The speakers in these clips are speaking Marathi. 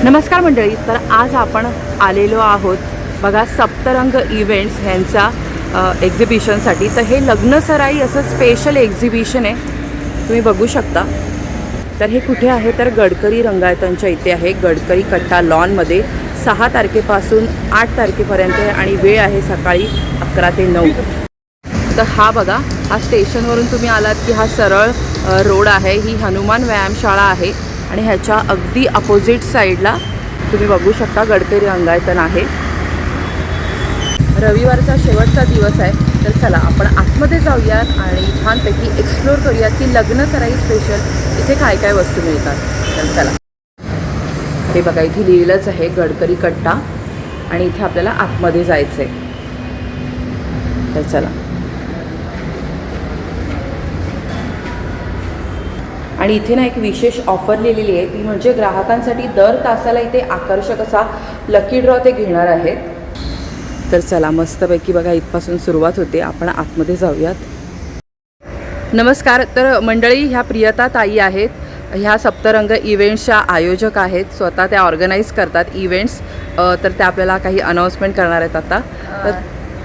नमस्कार मंडळी, तर आज आपण आलेलो आहोत बघा सप्तरंग इव्हेंट्स ह्यांच्या एक्झिबिशनसाठी. तर हे लग्नसराई असं स्पेशल एक्झिबिशन आहे, तुम्ही बघू शकता. तर हे कुठे आहे तर गडकरी रंगायतांच्या इथे आहे, गडकरी कट्टा लॉनमध्ये 6 तारखेपासून 8 तारखेपर्यंत आणि वेळ आहे सकाळी 11 ते 9. तर हा बघा, हा स्टेशनवरून तुम्ही आलात की हा सरळ रोड आहे, ही हनुमान व्यायामशाळा आहे आणि ह्याच्या अगदी अपोजिट साईडला तुम्ही बघू शकता गडकरी रंगायतन आहे. रविवारचा शेवटचा दिवस आहे, तर चला आपण आतमध्ये जाऊयात आणि छानपैकी एक्सप्लोर करूयात की लग्नसराई स्पेशल इथे काय काय वस्तू मिळतात. तर चला, हे बघा इथे लिहिलंच आहे गडकरी कट्टा आणि इथे आपल्याला आतमध्ये जायचं आहे. तर चला, आणि इथे ना एक विशेष ऑफर लिहिलेली आहे, ती म्हणजे ग्राहकांसाठी दर तासाला इथे आकर्षक असा लकी ड्रॉ ते घेणार आहेत. तर चला मस्तपैकी बघा इथपासून सुरुवात होते, आपण आतमध्ये जाऊयात. नमस्कार. तर मंडळी, ह्या प्रियता ताई आहेत, ह्या सप्तरंग इव्हेंट्सच्या आयोजक आहेत, स्वतः त्या ऑर्गनाईज करतात इव्हेंट्स. तर त्या आपल्याला काही अनाऊन्समेंट करणार आहेत आता. तर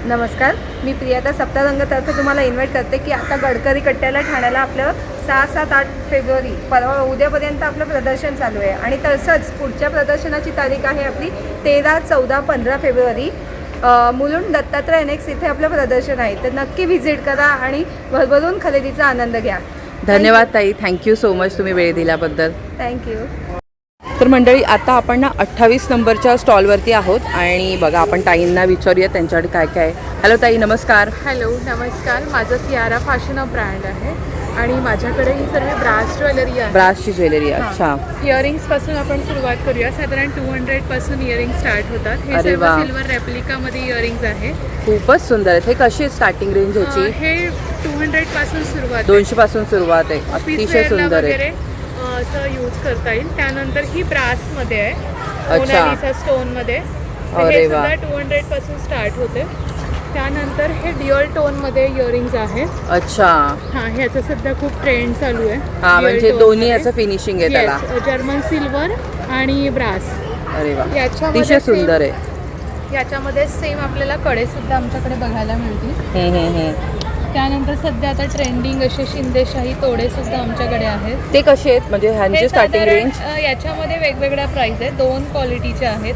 नमस्कार, मी प्रियता सप्तरंगतर्फे तुम्हाला इन्व्हाइट करते की आता गडकरी कट्ट्याला ठाण्याला आपलं 6, 7, 8 फेब्रुवारी परवा उद्यापर्यंत आपलं प्रदर्शन चालू आहे. आणि तसंच पुढच्या प्रदर्शनाची तारीख आहे आपली 13, 14, 15 फेब्रुवारी. मुलुंड दत्तात्रय एनेक्स इथे आपलं प्रदर्शन आहे, तर नक्की व्हिजिट करा आणि भरभरून खरेदीचा आनंद घ्या. धन्यवाद ताई, थँक्यू सो मच तुम्ही वेळ दिल्याबद्दल. थँक्यू. तर मंडळी, आता आपण ना 28 नंबरच्या स्टॉलवरती आहोत आणि बघा आपण ताईंना विचारूया त्यांच्याकडे काय काय आहे. हॅलो ताई, नमस्कार. हॅलो, नमस्कार. माझं सियारा फॅशन ब्रँड आहे आणि माझ्याकडे ही सर्व ब्रास ज्वेलरी आहे. ब्रासची ज्वेलरी. अच्छा. इयरिंग्सपासून आपण सुरुवात करूया. साधारण 200 पासून इयरिंग स्टार्ट होतात. हे अरे सर्व वा. सिल्वर रेप्लिकामध्ये इयरिंग्स आहे. खूपच सुंदर आहेत. हे कशी आहे स्टार्टिंग रेंज ह्याची? हे 200 पासून सुरुवात 200 पासून सुरुवात आहे. ऑफिस अतिशय वेअरला सुंदर वगैरे आहे. असं यूज करता येईल. त्यानंतर ही ब्रासमध्ये आहे, अच्छा. मोनालिसा स्टोनमध्ये. अरे हे वा. सुद्धा 200 पासून स्टार्ट होते. त्यानंतर हे डिअर टोनमध्ये इयरिंग्स आहे. अच्छा. हां, ह्याचं सध्या खूप ट्रेंड चालू आहे. हा, म्हणजे दोन्ही याचं फिनिशिंग आहे त्याला. जर्मन सिल्वर आणि ब्रास. अरे वा, याच्यामध्ये अतिशय सुंदर आहे. याच्यामध्ये सेम आपल्याला कडे सुद्धा आमच्याकडे बघायला मिळतील. त्यानंतर सध्या आता ट्रेंडिंग असे शिंदेशाही तोडे सुद्धा आमच्याकडे आहेत. ते कसे आहेत म्हणजे ह्यांची हे स्टार्टिंग साधारण, रेंज? याच्यामध्ये वेगवेगळ्या प्राइस आहे. 2 क्वालिटीचे आहेत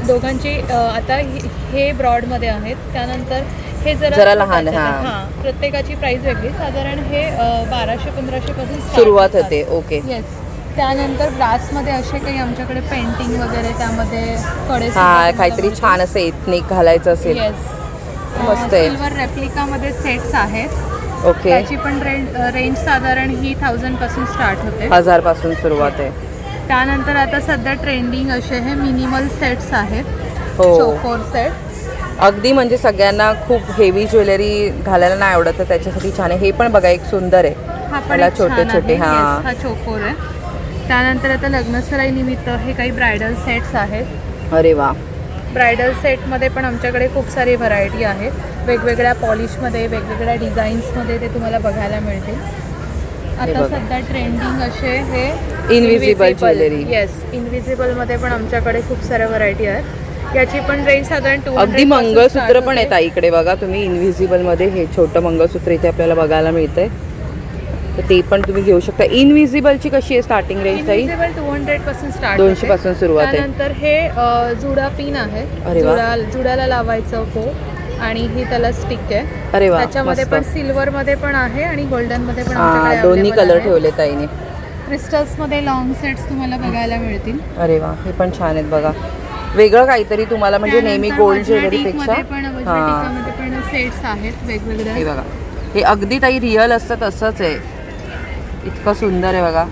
दोघांची. आता हे ब्रॉडमध्ये आहेत, त्यानंतर हे जरा लहान. हां, प्रत्येकाची प्राइस वेगळी. साधारण हे 1200-1500 पासून सुरुवात होते. ओके. येस. त्यानंतर ब्रासमध्ये असे काही आमच्याकडे पेंटिंग वगैरे, त्यामध्ये कडे हा, काहीतरी छान असं एथनिक घालायचं असेल. येस. मस्त आहे. सिल्वर रेप्लिकामध्ये सेट्स आहेत. ओके. त्याची पण रेंज साधारण ही 1000 पासून स्टार्ट होते. 1000 पासून सुरुवात आहे. त्यानंतर आता सध्या ट्रेंडिंग असे हे मिनिमल सेट्स आहेत. हो. चोकोर सेट. अगदी म्हणजे सगळ्यांना खूप हेवी ज्वेलरी घालायला नाही आवडत, तर त्याच्यासाठी छान आहे. हे पण बघा एक सुंदर आहे. हा पण त्याला एक छोटे छान छोटे. आहे. हा. Yes, हा चोकोर आहे. त्यानंतर आता लग्नसराई निमित्त हे काही ब्रायडल सेट्स आहेत. अरे वा. ब्रायडल सेटमध्ये पण आमच्याकडे खूप सारी व्हरायटी आहेत. वेगवेगळ्या पॉलिशमध्ये, वेगवेगळ्या डिझाईन्समध्ये ते तुम्हाला बघायला मिळतील. आता बघा. सध्या ट्रेंडिंग असे हे इनविजिबल ज्वेलरी. येस, इनविजिबलमध्ये पण आमच्याकडे खूप साऱ्या व्हरायटी आहेत. याची पण रेंज साधारण 200 अगदी पासून मंगळसूत्र start पण होते. आहेत इकडे बघा तुम्ही. इनविजिबल मध्ये हे छोटं मंगळसूत्र इथे आपल्याला बघायला मिळतंय, तर ते पण तुम्ही घेऊ शकता. इनविजिबलची कशी आहे स्टार्टिंग रेंज ताई? इनविजिबल 200 पासून स्टार्ट 200 पासून सुरुवात आहे. त्यानंतर हे जुडा पिन आहे. अरे वा. जुड्याला लावायचं को, आणि ही त्याला स्टिक आहे. अरे वा, त्याच्यामध्ये मस्त. पण सिल्वर मध्ये पण आहे आणि गोल्डन मध्ये पण हा, आमच्याकडे दोन्ही available कलर आहे. ठेवले ताईने. क्रिस्टल्स मध्ये लॉंग सेट्स तुम्हाला बघायला मिळतील. अरे वा, हे पण छान आहेत बघा. वेगळं काहीतरी तुम्हाला म्हणजे नेहमी त्यानंतर गोल्ड ज्वेलरीपेक्षा. वज्रटिकामध्ये पण सेट्स आहेत हे वेगवेगळे. बघा, हे अगदी ताई रिअल असतं तसंच आहे. इतकं सुंदर आहे बघा.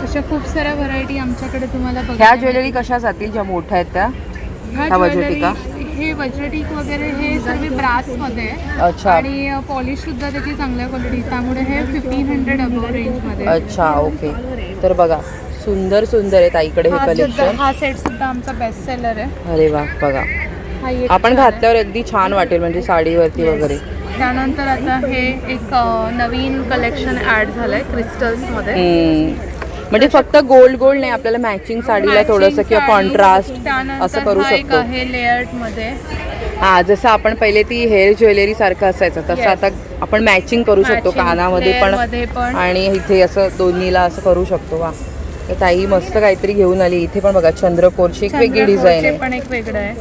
अशा खूप साऱ्या व्हरायटी आमच्याकडे तुम्हाला ह्या बघायला ज्वेलरी कशा जातील ज्या मोठ्या आहेत त्या? ह्या ह्या ज्वेलरी, वज्रटिका? हे वज्रटिक वगैरे हे सर्व ब्रासमध्ये आहे. अच्छा. आणि पॉलिश सुद्धा त्याची चांगल्या क्वालिटी, त्यामुळे हे 1500 अबव रेंजमध्ये. अच्छा, ओके. तर बघा सुंदर सुंदर आहे ताईकडे हे कलेक्शन. हा सेट सुद्धा आमचा बेस्ट सेलर आहे. अरे वा, बघा हा एक आपण छान आहे. घातल्यावर अगदी छान वाटेल म्हणजे साडीवरती वगैरे. त्यानंतर आता हे एक नवीन कलेक्शन ॲड झालंय क्रिस्टल्समध्ये. म्हणजे फक्त गोल्ड गोल्ड नाही, आपल्याला मॅचिंग साडीला थोडंसं किंवा कॉन्ट्रास्ट असं करू हा एक शकतो. आहे लेयर्ड मध्ये. हा, जसं आपण पहिले ती हेअर ज्वेलरी सारखं असायचं तसं Yes. आता आपण मॅचिंग करू शकतो, Matching कानामध्ये layer मध्ये पण पण. आणि इथे असं दोन्हीला असं करू शकतो. वा, तर ताई मस्त काहीतरी घेऊन आली. इथे पण बघा चंद्रकोरची एक वेगळी डिझाईन चंद्रकोरचे आहे. पण एक वेगळं आहे.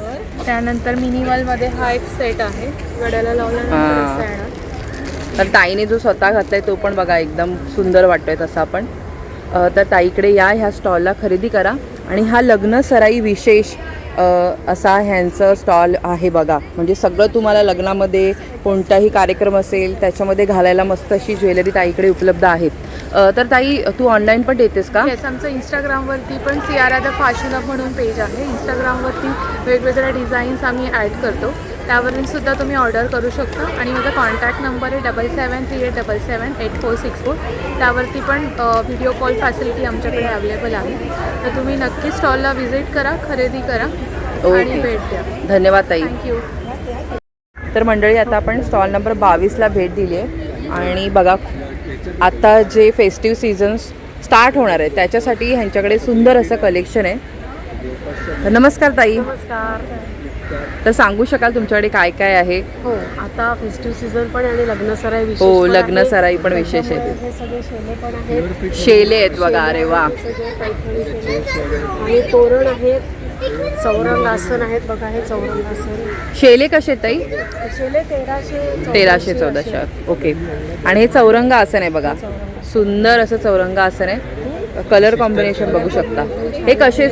त्यानंतर मिनिमल मध्ये हा एक सेट आहे, गड्याला हा. लावल्यानंतर असं येणार. तर ताईने जो स्वतः घातलाय तो पण बघा एकदम सुंदर वाटतोय तसा पण. तर ताईकडे या, ह्या स्टॉलला खरेदी करा. आणि हा लग्न सराई विशेष असा ह्यांचं स्टॉल आहे बघा. म्हणजे सगळं तुम्हाला लग्नामध्ये कोणताही कार्यक्रम असेल त्याच्यामध्ये घालायला मस्त अशी ज्वेलरी ताईकडे उपलब्ध आहेत. तर ताई तू ऑनलाईन पण देतेस का? येस, आमचं इंस्टाग्रामवरती पण सियारा द फॅशन अप म्हणून पेज आहे. इंस्टाग्रामवरती वेगवेगळ्या डिझाईन्स आम्ही ॲड करतो, त्यावरून सुद्धा तुम्ही ऑर्डर करू शकता. आणि माझा कॉन्टॅक्ट नंबर आहे 7738778464. त्यावरती पण व्हिडिओ कॉल फॅसिलिटी आमच्याकडे अवेलेबल आहे. तर तुम्ही नक्की स्टॉलला व्हिजिट करा, खरेदी करा आणि भेट द्या. धन्यवाद ताई. थँक्यू. तर मंडळी, आता आपण स्टॉल नंबर 22ला भेट दिली आहे. आणि बघा, आता जे फेस्टिव्ह सीझन स्टार्ट होणार आहे त्याच्यासाठी ह्यांच्याकडे सुंदर असं कलेक्शन आहे. तर नमस्कार ताई. नमस्कार. तर सांगू शकाल तुमच्याकडे काय काय आहे? हो, आता फेस्टिव्ह सीझन पण आणि लग्न सराई विशेष हो, पण लग्न आहे. सराई पण विशेष आहे. त्याच्यामध्ये हे सगळे शेले पण आहेत. शेले आहेत बघा. अरे वा, सगळे पैठणी शेले आणि तोरण आहेत, चौरंग आसन आहेत बघा. हे चौरंग आसन शेले कसे आहेत ताई? शेले 1300 1314. ओके. आणि हे चौरंग आसन आहे बघा. सुंदर असं चौरंग आसन आहे. कलर कॉम्बिनेशन बघू शकता. हे कसे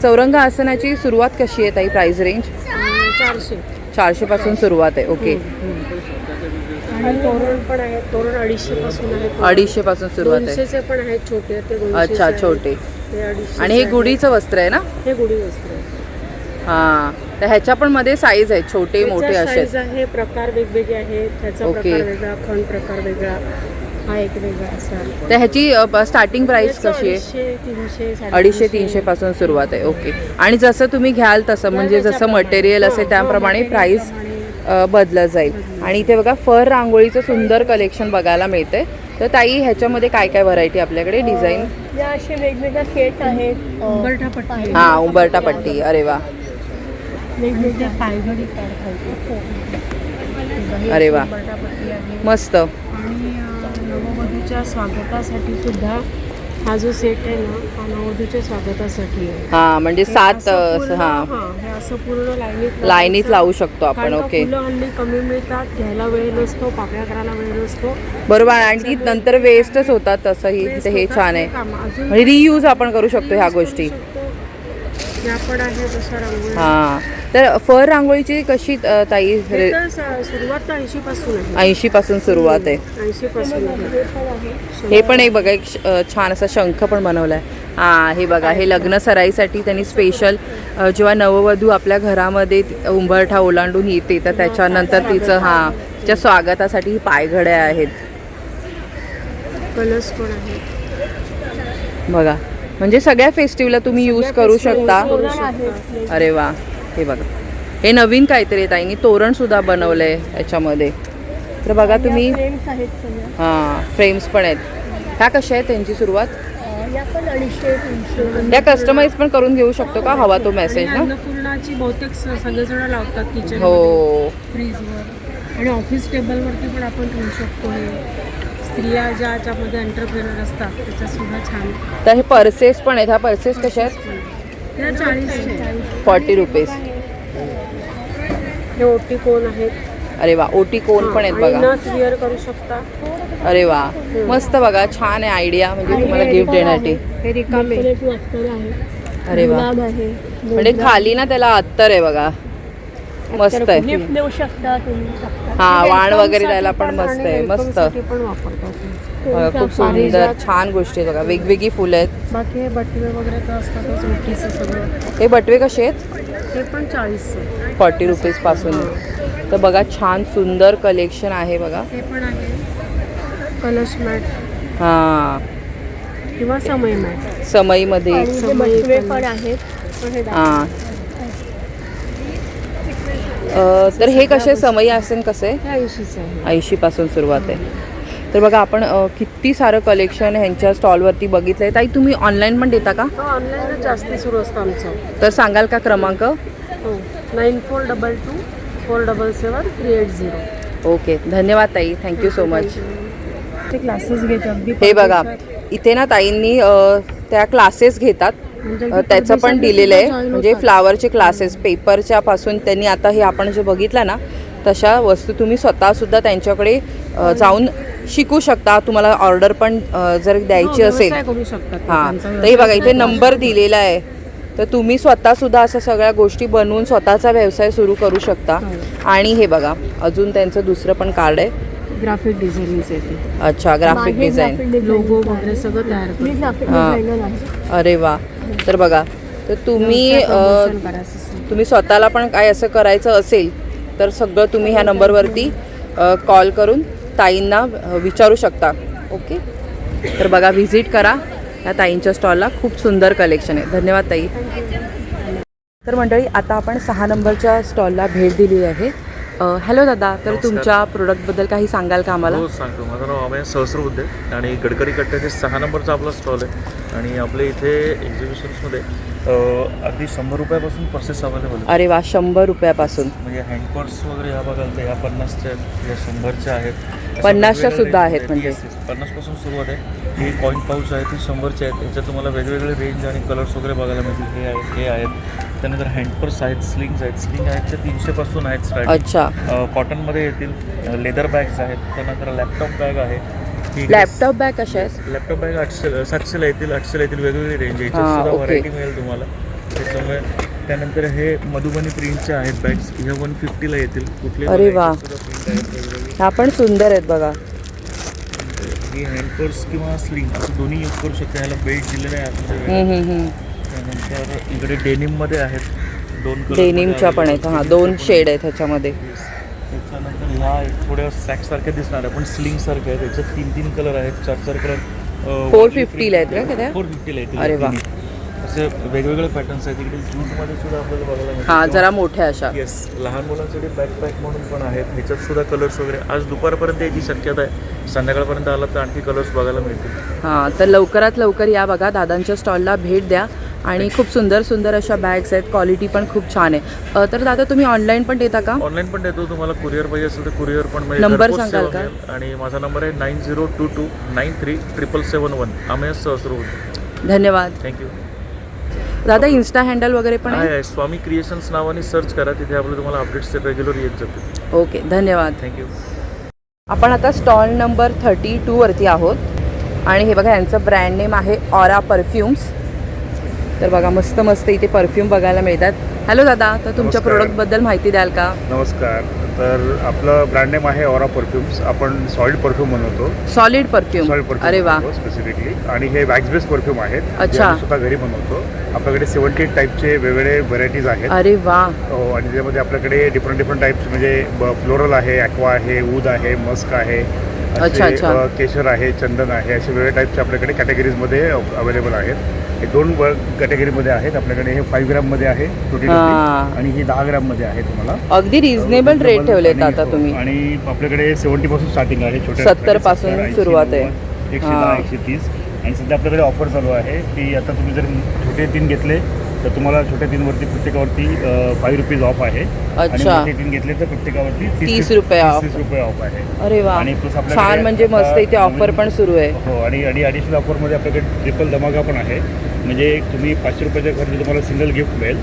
चौरंग आसनाची सुरुवात कशी आहे ताई? Price range 400. 400 पासून सुरुवात आहे. ओके. आणि तोरण पण आहेत. तोरण 250 पासून आहेत. 250 पासून सुरुवात आहे. 200 पण आहेत छोटे, ते 200 अच्छा, छोटे. ते 250. आणि हे गुढीचं वस्त्र आहे ना? हे गुढी वस्त्र आहे. हां, तर ह्याच्या पण मध्ये साईज आहेत, छोटे मोठे असे साईज आहे, प्रकार वेगवेगळे आहेत. त्याचा ओके. प्रकार वेगळा, खंड प्रकार वेगळा, हा एक वेगळा असा. तर ह्याची स्टार्टिंग प्राइस कशी आहे? 250, 300, 250-300 पासून सुरुवात आहे. ओके. आणि जसं तुम्ही घ्याल तसं, म्हणजे जसं मटेरियल असेल त्याप्रमाणे प्राइस बदलत जाईल. आणि इथे बघा फर रांगोळीचं सुंदर कलेक्शन बघायला मिळते. तर ताई, ह्याच्यामध्ये काय काय व्हरायटी आपल्याकडे डिझाईन? या असे वेगवेगळे सेट आहेत. उंबरठा पट्टी, हां, उंबरठा पट्टी. अरे वा, वेगवेगळ्या पायघडी काढतात. अरे वा, उंबरठा पट्टी आहे. मस्त. आणि नववधूच्या स्वागतासाठी सुद्धा हा जो सेट आहे ना, हा नववधूच्या स्वागतासाठी आहे. हां, म्हणजे हे 7 असं पूर्ण- हां, हां, हे असं पूर्ण लाईनीत लाईनीत लावू शकतो आपण. कारण का ओके, फुलं हल्ली कमी मिळतात, घ्यायला वेळ नसतो, पाकळ्या करायला वेळ नसतो. बरोबर. आणि ती नंतर वेस्टच होतात तसंही. तर हे छान आहे. अजून म्हणजे रियूज आपण करू शकतो ह्या गोष्टी. या पण आहे तशा रांगोळी. हां, तर फर रांगोळीची कशी ताई? हे तर सुरुवात 80 पासून आहे. 80 पासून सुरुवात आहे. 80 पासून आहे. हे पण एक बघा, एक छान असा शंख पण बनवलाय. हां, हे बघा, हे लग्न सराईसाठी त्यांनी स्पेशल जेव्हा नववधू आपल्या घरामध्ये उंबरठा ओलांडून येते तर त्याच्यानंतर तिचं तिच्या स्वागतासाठी ही पायघड्या आहेत कलर्स पण आहे. बघा. म्हणजे सगळ्या फेस्टिवला तुम्ही यूज करू शकता. अरे वा, हे बघा, हे नवीन काहीतरी आहे. ताईंनी तोरण सुद्धा बनवलंय याच्यामध्ये. तर बघा तुम्ही. फ्रेम्स आहेत सगळ्या. हां, फ्रेम्स पण आहेत. ह्या कशा आहेत त्यांची सुरुवात? या पण 250-300. त्या कस्टमाइज पण करून घेऊ शकतो का, हवा तो मेसेज ना? अन्नपूर्णाची बहुतेक सगळेजण लावतात किचन, हो. फ्रीजवर आणि ऑफिस टेबलवरती पण आपण ठेवू शकतो. हे स्त्रिया ज्याच्यामध्ये एंटरप्रेनर असतात त्याच्यात सुद्धा छान. तर हे पर्सेस पण आहेत. ह्या पर्सेस कशा आहेत? त्या 40. 40 रुपीज. हे ओटी कोण आहेत. अरे वा, ओटी कोण पण आहेत आणि बघा. नथ विअर करू शकता. अरे वा, मस्त बघा, छान आहे आयडिया. म्हणजे तुम्हाला गिफ्ट देण्यासाठी. हे रिकामे आहे. अरे वा, आहे. म्हणजे खाली ना त्याला अत्तर आहे बघा. मस्त आहे. गिफ्ट देऊ शकता तुम्ही. हा, वाण वगैरे द्यायला पण मस्त आहे. मस्त, पण वापरतात. बघा, खूप सुंदर छान गोष्टी आहेत बघा. वेगवेगळी फुलं आहेत. बाकी हे बटवे वगैरे तर असतातच ओटीचं सगळं. हे बटवे कसे आहेत? हे पण 40. 40 रुपीज पासून. तर बघा, छान सुंदर कलेक्शन आहे बघा. हे पण आहे कलश मॅट हां, किंवा समय मॅट. समईमध्ये. बटवे पण आहेत. हां, तर हे कसे समई असेल कसे? 80 आहे. 80 पासून सुरुवात आहे. तर बघा आपण किती सारं कलेक्शन ह्यांच्या स्टॉलवरती बघितलं आहे. ताई तुम्ही ऑनलाईन पण देता का? ऑनलाईनच जास्ती सुरू असतं आमचं. तर सांगाल का क्रमांक? हो 9422477380. ओके, धन्यवाद ताई, थँक्यू सो मच. ते क्लासेस घेतात अगदी हे बघा इथे ना ताईंनी त्या क्लासेस घेतात, त्याचं पण दिलेलं आहे. म्हणजे फ्लावरचे क्लासेस, पेपरच्या पासून त्यांनी आता हे आपण जे बघितलं ना तशा वस्तू तुम्ही स्वतःसुद्धा त्यांच्याकडे जाऊन शिकू शकता. तुम्हाला ऑर्डर पण जर द्यायची असेल करू शकतात. हां, तर हे बघा इथे नंबर दिलेला आहे. तर तुम्ही स्वतःसुद्धा अशा सगळ्या गोष्टी बनवून स्वतःचा व्यवसाय सुरू करू शकता. आणि हे बघा अजून त्यांचं दुसरं पण कार्ड आहे. ग्राफिक डिझाईनिंग येते. अच्छा, ग्राफिक डिझाईन, लोगो वगैरे सगळं तयार करतो. हां, अरे वा. तर बघा, तर तुम्ही स्वतःला पण काय असं करायचं असेल तर सगळं तुम्ही ह्या नंबरवरती कॉल करून ताईंना विचारू शकता. ओके, तर बघा व्हिजिट करा या ताईंच्या स्टॉलला, खूप सुंदर कलेक्शन आहे. धन्यवाद ताई. तर मंडळी आता आपण 6 नंबरच्या स्टॉलला भेट दिली आहे. हॅलो दादा, तर नमस्कार. तुमच्या प्रोडक्टबद्दल काही सांगाल का आम्हाला? हो सांगतो. माझं नाव अमेय सहस्रबुद्धे आणि गडकरी कट्ट्याचे 6 नंबरचा आपला स्टॉल आहे. आणि आपल्या इथे एक्झिबिशन्समध्ये अगदी 100 रुपयापासून पर्सेस अवेलेबल आहेत. अरे वा, 100 रुपयापासून. म्हणजे हँडपर्स वगैरे ह्या बघाल तर ह्या 50च्या आहेत, या 100च्या आहेत, 50च्या सुद्धा आहेत म्हणजे? 50पासून सुरुवात आहे. हे कॉईन पाऊच आहेत, ती 100चे आहेत. याच्यात तुम्हाला वेगवेगळे रेंज आणि कलर्स वगैरे बघायला मिळतील. हे आहेत. त्यानंतर हँडपर्स आहेत, स्लिंग्स आहेत. स्लिंग आहेत ते 300पासून आहेत स्टार्टिंग. अच्छा, कॉटनमध्ये येतील. लेदर बॅग्स आहेत. त्यानंतर लॅपटॉप बॅग आहे. लॅपटॉप बॅग कशा आहेत? लॅपटॉप बॅग 700ला येतील, 800ला येतील. वेगवेगळी रेंज याच्यात हां, सुद्धा ओके. व्हरायटी मिळेल तुम्हाला. त्याच्यामुळे त्यानंतर हे मधुबनी प्रिंटच्या आहेत बॅग्स. ह्या 150ला येतील. कुठले अरे वा. प्रिंट आहेत वेगवेगळे. ह्या पण सुंदर आहेत बघा. ही हँडपर्स किंवा स्लिंग असं दोन्ही यूज करू शकता. ह्याला बेल्ट दिलेला आहे आतमध्ये. त्यानंतर इकडे डेनिममध्ये आहेत. 2 कलर डेनिमच्या पण आहेत. हां, 2 शेड आहेत ह्याच्यामध्ये. त्याच्यानंतर ह्या थोड्या सॅकसारख्या दिसणार आहे पण स्लिंग सारख्या आहेत. त्याच्यात 3 कलर आहेत. 4 कलर 450ला आहेत का त्या? 450ला येतील. अरे वा. असे वेगवेगळे पॅटर्न्स आहेत. इकडे जूटमध्ये सुद्धा आपल्याला बघायला मिळतील. हां, जरा मोठ्या अशा. येस, लहान मुलांसाठी बॅकपॅक म्हणून पण आहेत. ह्याच्यात सुद्धा कलर्स वगैरे आज दुपारपर्यंत याची शक्यता आहे. संध्याकाळपर्यंत आला तर आणखी कलर्स बघायला मिळतील. हां, तर लवकरात लवकर या बघा, दादांच्या स्टॉलला भेट द्या. आणि खूप सुंदर सुंदर अशा बॅग्स आहेत. क्वालिटी पण खूप छान आहे. तर दादा तुम्ही ऑनलाईन पण देता का? ऑनलाईन पण देतो. तुम्हाला कुरिअर पाहिजे असेल तर कुरिअर पण मिळेल. नंबर घरपोच सांगाल सेवा का? मिळेल. आणि माझा नंबर आहे 9022937771. अमेय सहस्रबुद्धे. धन्यवाद. थँक्यू. दादा इन्स्टा हँडल वगैरे पण आहे? आहे. स्वामी क्रिएशन्स नावाने सर्च करा. तिथे आपलं तुम्हाला अपडेट्स रेग्युलर येत जातील. ओके, धन्यवाद. थँक्यू. आपण आता स्टॉल नंबर 32 वरती आहोत. आणि हे बघा यांचं ब्रँड नेम आहे ऑरा परफ्युम्स. तर बघा मस्त मस्त इथे परफ्यूम बघायला मिळतात. हॅलो दादा, तर तुमच्या नमस्कार. प्रोडक्टबद्दल माहिती द्याल का? नमस्कार. तर आपलं ब्रँड नेम आहे ऑरा परफ्युम्स. आपण सॉलिड परफ्यूम बनवतो. Solid perfume. सॉलिड परफ्यूम अरे वा. बनवतो स्पेसिफिकली. आणि हे वॅक्स बेस्ड परफ्यूम आहेत. जे अच्छा. आम्ही स्वतः घरी बनवतो. आपल्याकडे 78 टाईपचे वेगवेगळे व्हरायटीज आहेत. अरे वा. हो, आणि त्यामध्ये आपल्याकडे डिफरंट टाईप्स म्हणजे फ्लोरल आहे, ॲक्वा आहे, ऊद आहे, मस्क आहे, अच्छा, अच्छा. केशर आहे, चंदन आहे, असे वेगवेगळ्या टाईपचे आपल्याकडे कॅटेगरीजमध्ये अवेलेबल आहेत. हे 2 कॅटेगरीमध्ये आहेत आपल्याकडे. हे 5 ग्राममध्ये आहे छोटी हां. डबी आणि ही 10 ग्राममध्ये आहे तुम्हाला. अगदी रिझनेबल रेट ठेवलेत आता तुम्ही. आणि आपल्याकडे 70 पासून स्टार्टिंग आहे. 70 पासून सुरुवात आहे. 110, 130. आणि सध्या आपल्याकडे ऑफर चालू आहे की आता तुम्ही जर छोटे 3 घेतले तर तुम्हाला छोट्या 3वरती प्रत्येकावरती 5 रुपीज ऑफ आहे. आणि अच्छा. मोठे 3 घेतले तर प्रत्येकावरती 30 रुपये ऑफ. 30 रुपये ऑफ आहे. अरे वा, आणि प्लस आपल्याकडे छान. म्हणजे मस्त इथे ऑफर पण सुरू आहे. हो. आणि ॲडिशनल ऑफरमध्ये आपल्याकडे ट्रिपल धमाका पण आहे. म्हणजे तुम्ही 500 रुपयाच्या खरेदी तुम्हाला सिंगल गिफ्ट मिळेल.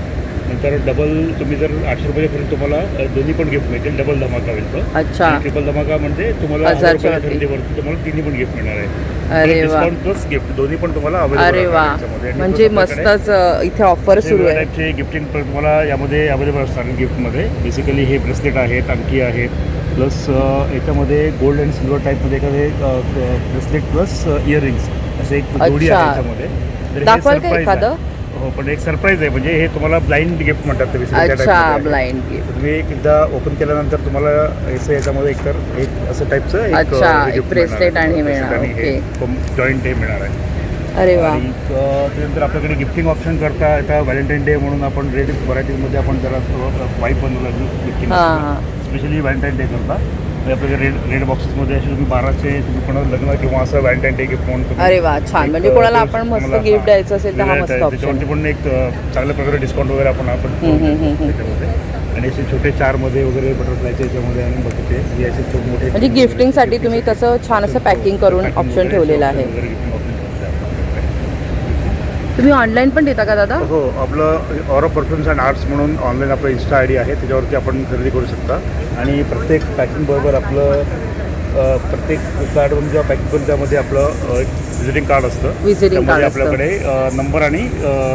नंतर डबल तुम्ही जर 800 रुपयाच्या खरेदी तुम्हाला दोन्ही पण गिफ्ट मिळतील. डबल धमाका होईल तो. अच्छा. आणि ट्रिपल धमाका म्हणजे तुम्हाला 1000 रुपयाच्या वरती. खरेदीवरती तुम्हाला तिन्ही पण गिफ्ट मिळणार आहे. अरे वा. डिस्काउंट प्लस गिफ्ट दोन्ही पण तुम्हाला अवेलेबल अरे वा, म्हणजे मस्तच इथे ऑफर सुरू आहे. टाईपचे गिफ्टिंग तुम्हाला यामध्ये अवेलेबल असणार गिफ्टमध्ये. बेसिकली हे ब्रेसलेट आहेत, अंगठी आहेत, प्लस याच्यामध्ये गोल्ड अँड सिल्वर टाईपमध्ये एखादे ब्रेसलेट प्लस इयरिंग्स असे एक जोडी आहे याच्यामध्ये. तर हे दाखवाल का surprise एखादं? आहे. हो, पण एक सरप्राईज आहे. म्हणजे हे तुम्हाला ब्लाइंड गिफ्ट म्हणतात ते basically त्या अच्छा, type मध्ये आहे. Blind gift. तुम्ही एकदा ओपन केल्यानंतर तुम्हाला याच्यामध्ये एक असं टाईपचं अच्छा, हे एक gift ब्रेसलेट मिळणार आहे. आणि हे ब्रेसलेट मिळणार. आणि हे जॉईंट हे मिळणार आहे. अरे वा. आणि त्यानंतर आपल्याकडे गिफ्टिंग ऑप्शन करता आता व्हॅलेंटाईन डे म्हणून आपण रेड व्हरायटीजमध्ये आपण जरा वाईट बनवलं गिफ्टिंग हां. स्पेशली व्हॅलेंटाईन डे करता. म्हणजे आपल्याकडे रेड बॉक्सेसमध्ये असे तुम्ही 12चे तुम्ही कोणाला लग्न किंवा असं व्हॅलेंटाईन डे गिफ्ट म्हणून तुम्ही अरे वा छान, म्हणजे कोणाला आपण मस्त गिफ्ट द्यायचं असेल तर हा मस्त ऑप्शन. त्याच्यावरती पण एक चांगल्या प्रकारे डिस्काउंट वगैरे आपण त्याच्यामध्ये. आणि असे छोटे 4मध्ये वगैरे बटरफ्लायचे याच्यामध्ये आणि बघते हे असे छोटे मोठे म्हणजे गिफ्टिंगसाठी तुम्ही तसं छान असं पॅकिंग करून ऑप्शन ठेवलेलं आहे. तुम्ही ऑनलाईन पण देता का दादा? हो, आपलं ऑरा परफ्युम्स अँड आर्ट्स म्हणून ऑनलाईन आपलं इन्स्टा आय डी आहे, त्याच्यावरती आपण खरेदी करू शकता. आणि प्रत्येक पॅकिंग बरोबर आपलं प्रत्येक कार्डवरून जेव्हा पॅकिंग करून त्यामध्ये आपलं एक व्हिजिटिंग कार्ड असतं. Visiting card असतं. आपल्याकडे नंबर आणि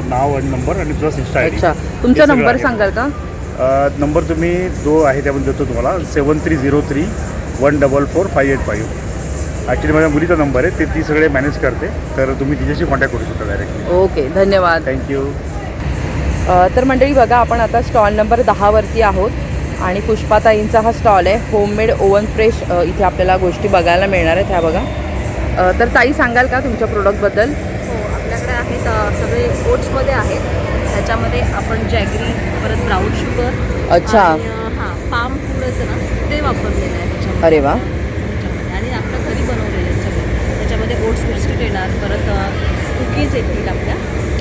नाव आणि नंबर आणि प्लस इन्स्टा आय डी. अच्छा, तुमचा नंबर सांगाल का? नंबर तुम्ही जो आहे त्यामध्ये देतो तुम्हाला 7303 144 ॲक्च्युली माझ्या मुलीचा नंबर आहे, ती सगळे मॅनेज करते, तर तुम्ही तिच्याशी कॉन्टॅक्ट करू शकता डायरेक्टली. ओके, धन्यवाद. थँक्यू. तर मंडळी बघा, आपण आता स्टॉल नंबर 10वरती आहोत आणि पुष्पाताईंचा हा स्टॉल आहे. होममेड ओव्हन फ्रेश इथे आपल्याला गोष्टी बघायला मिळणार आहेत ह्या बघा. तर ताई सांगाल का तुमच्या प्रोडक्टबद्दल? हो, आपल्याकडे आहेत सगळे ओट्समध्ये आहेत. त्याच्यामध्ये आपण जॅगरी, परत ब्राऊन शुगर, अच्छा. हां पाम फूड असतं ना ते वापरलेलं आहे त्याच्यामध्ये. अरे वा. त्याच्यामध्ये आणि आपल्या घरी बनवलेले आहेत सगळे. त्याच्यामध्ये ओट्स बिस्किट येणार, परत कुकीज येतील आपल्या.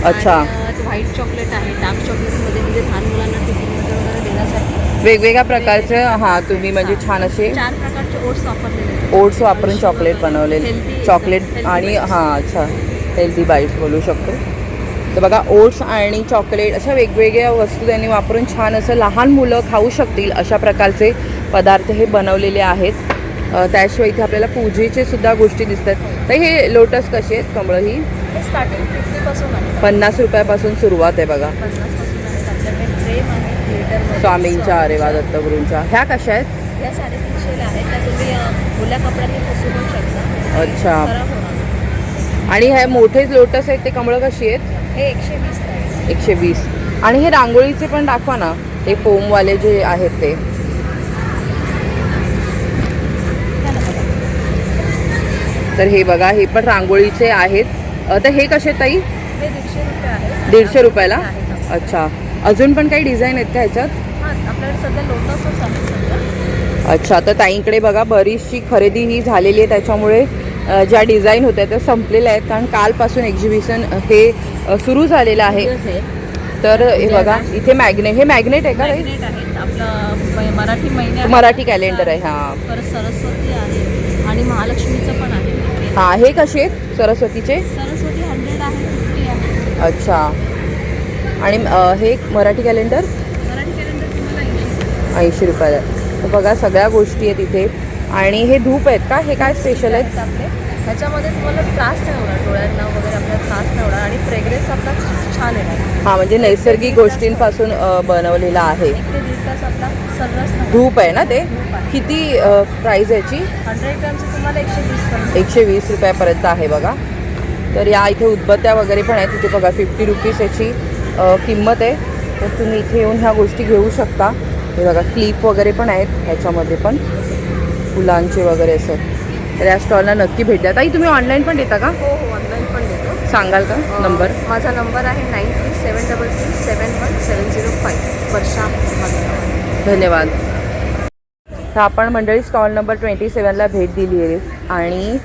अच्छा. आणि व्हाईट चॉकलेट आहे. डार्क चॉकलेटमध्ये म्हणजे लहान मुलांना टिफिनमध्ये वगैरे देण्यासाठी वेगवेगळ्या प्रकारचे हां तुम्ही म्हणजे छान असे 4 प्रकारचे ओट्स वापरलेले आहेत. ओट्स वापरून चॉकलेट बनवलेले. Healthy- चॉकलेट healthy आणि bites. हां अच्छा हेल्दी बाईट्स बोलू शकतो. तर बघा, ओट्स आणि चॉकलेट अशा वेगवेगळ्या वस्तू त्यांनी वापरून छान असं लहान मुलं खाऊ शकतील अशा प्रकारचे पदार्थ हे बनवलेले आहेत. त्याशिवाय इथे आपल्याला पूजेचे सुद्धा गोष्टी दिसतात. तर हे लोटस कसे आहेत, कमळं ही हे स्टार्टिंग 50 पासून आहे. 50 रुपयापासून सुरुवात आहे बघा. 50 पासून आहेत. आपल्याकडे फ्रेम आहे ग्लिटरमध्ये. स्वामींच्या अरे वा दत्तगुरूंच्या. ह्या कशा आहेत? या 350 आहेत. त्या तुम्ही ओल्या कपड्यांनी पुसू पण शकता. अच्छा. खराब होणार नाही. आणि हे मोठे लोटस आहेत ते कमळं कशी आहेत? हे 120 आहे. 120. आणि हे रांगोळीचे पण दाखवा ना, ते फोमवाले जे आहेत ते. तर हे बघा, हे पण रांगोळीचे आहेत. तर हे कसे ताई? हे 150 रुपये आहे. 150 रुपयाला. आहेत. अच्छा. अजून पण काही डिझाईन आहेत का ह्याच्यात? हां, आपल्याकडे सध्या लोटसच आहे सध्या. अच्छा. तर ताईंकडे बघा बरीचशी खरेदी ही झालेली आहे, त्याच्यामुळे ज्या डिझाईन होत्या त्या संपलेल्या आहेत, कारण कालपासून एक्झिबिशन हे सुरू झालेलं आहे. तर हे बघा, इथे हे मॅग्नेट आहे का ताई? मॅग्नेट आहेत. आपलं मराठी महिने आहे. मराठी कॅलेंडर आहे. हां परत सरस्वती आहे आणि महालक्ष्मीचं पण आहे. हां. हे कसे आहेत सरस्वतीचे? सरस्वती 100 आहे, 50 आहे. अच्छा. आणि हे मराठी कॅलेंडर मराठी कॅलेंडर तुम्हाला 80 रुपयाला आहे. तर बघा, सगळ्या गोष्टी आहेत इथे. आणि हे धूप आहेत का? हे काय स्पेशल आहेत? आपले ह्याच्यामध्ये तुम्हाला त्रास नाही होणार, डोळ्यांना वगैरे आपल्याला त्रास नाही होणार आणि फ्रेग्रन्स आपला छान येणार. हां, म्हणजे नैसर्गिक गोष्टींपासून बनवलेला आहे. 1 ते 1.5 तास आपला सर्रास नाही. धूप आहे ना ते? धूप आहे. किती प्राईस याची? 100 ग्रॅमचं तुम्हाला 120 पर्यंत. 120 रुपयापर्यंत आहे बघा. तर या इथे उदबत्त्या वगैरे पण आहेत. तिथे बघा 50 रुपीज याची किंमत आहे. तर तुम्ही इथे येऊन ह्या गोष्टी घेऊ शकता. हे बघा, क्लिप वगैरे पण आहेत ह्याच्यामध्ये पण फुलांचे वगैरे असं. तर या स्टॉलला नक्की भेट द्या. ताई, तुम्ही ऑनलाईन पण देता का? हो हो, ऑनलाईन पण देतो. सांगाल का नंबर? माझा नंबर आहे 9373371705. वर्षा माझं नाव आहे. धन्यवाद. तर आपण मंडळी स्टॉल नंबर 27ला भेट दिली आहे आणि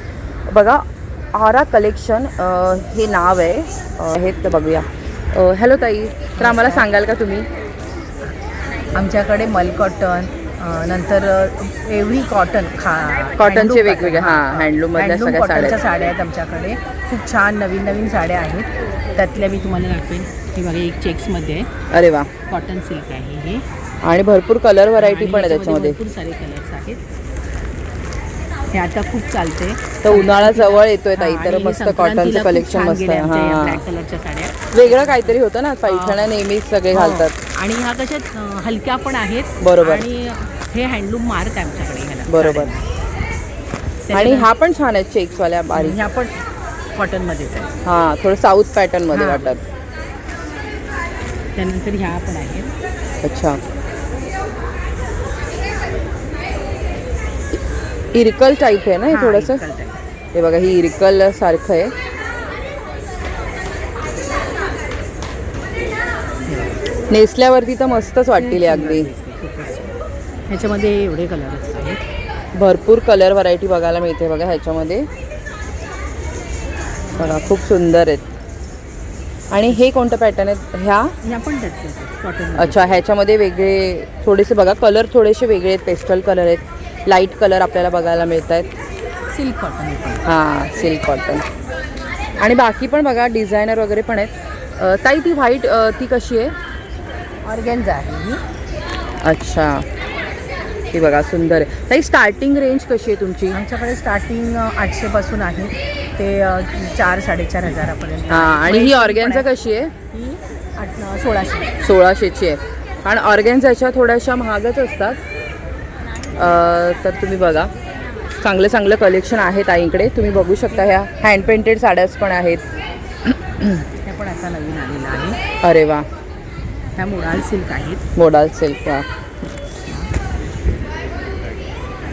बघा, आरा कलेक्शन हे नाव आहे. हे तर बघूया. हॅलो ताई, तर आम्हाला सांगाल का तुम्ही? आमच्याकडे मल कॉटन, नंतर एव्हरी कॉटन कॉटनचे वेगवेगळे हँडलूममधल्या सगळ्या कॉटनच्या साड्या. साड्या आहेत आमच्याकडे. खूप छान नवीन नवीन साड्या आहेत. त्यातल्या मी तुम्हाला दाखवेन. ही बघा, एक चेक्समध्ये आहे, अरे वा. कॉटन सिल्क आहे हे. आणि भरपूर कलर व्हरायटी आणि पण आहे याच्यामध्ये त्याच्यामध्ये. भरपूर सारे कलर्स आहेत. हे आता खूप चालते. तर उन्हाळा जवळ येतोय ताई, हां, तर आणि हे मस्त संक्रांतीला कॉटनचं खूप कलेक्शन छान मस्त गेल्या आहे. आमच्या या हां, ब्लॅक कलरच्या साड्या. वेगळं काहीतरी होतं ना, पैठण्या नेहमीच सगळे घालतात. हो. आणि ह्या कशा हलक्या पण आहेत. बरोबर. आणि हे हँडलूम मार्क आहे आमच्याकडे ह्याला. बरोबर. आणि हा पण छान आहे चेक्सवाल्या बारीक. ह्या पण कॉटनमध्येच आहे. हां, थोडं साऊथ पॅटर्नमध्ये हां. वाटत. त्यानंतर ह्या पण आहेत. अच्छा. इरकल टाईप आहे ना हे हां, थोडंसं? इरकल टाईप. हे बघा, ही इरकल सारखं आहे. नेसल्यावरती तर मस्तच वाटतील हे अगदी. ह्याच्यामध्ये एवढे कलर आहेत. भरपूर कलर व्हरायटी बघायला मिळते बघा ह्याच्यामध्ये. बघा खूप सुंदर आहेत. आणि हे कोणतं पॅटर्न आहेत ह्या? ह्या पण त्याच कॉटन. अच्छा, ह्याच्यामध्ये वेगळे थोडेसे बघा कलर थोडेसे वेगळे आहेत. पेस्टल कलर आहेत, लाईट कलर आपल्याला बघायला मिळत आहेत. Silk cotton. हां, सिल्क कॉटन. आणि बाकी पण बघा डिझायनर वगैरे पण आहेत. ताई ती व्हाईट ती कशी आहे? ऑर्गॅन्झा आहे ही. अच्छा, ही बघा सुंदर आहे. ताई स्टार्टिंग रेंज कशी आहे तुमची? आमच्याकडे स्टार्टिंग 800 पासून आहे ते 4-4.5 हजारापर्यंत. हां, आणि ही ऑर्गॅन्झा कशी आहे? ही 1600. 1600ची आहे. आणि ऑर्गॅन्झाच्या थोड्याशा महागच असतात. तर तुम्ही बघा चांगलं चांगलं कलेक्शन आहे ताईंकडे. तुम्ही बघू शकता ह्या हँड पेंटेड साड्याच पण आहेत. त्या पण आता नवीन आलेलं आहे. अरे वा, ह्या मोडाल सिल्क आहेत. Modal silk. वा,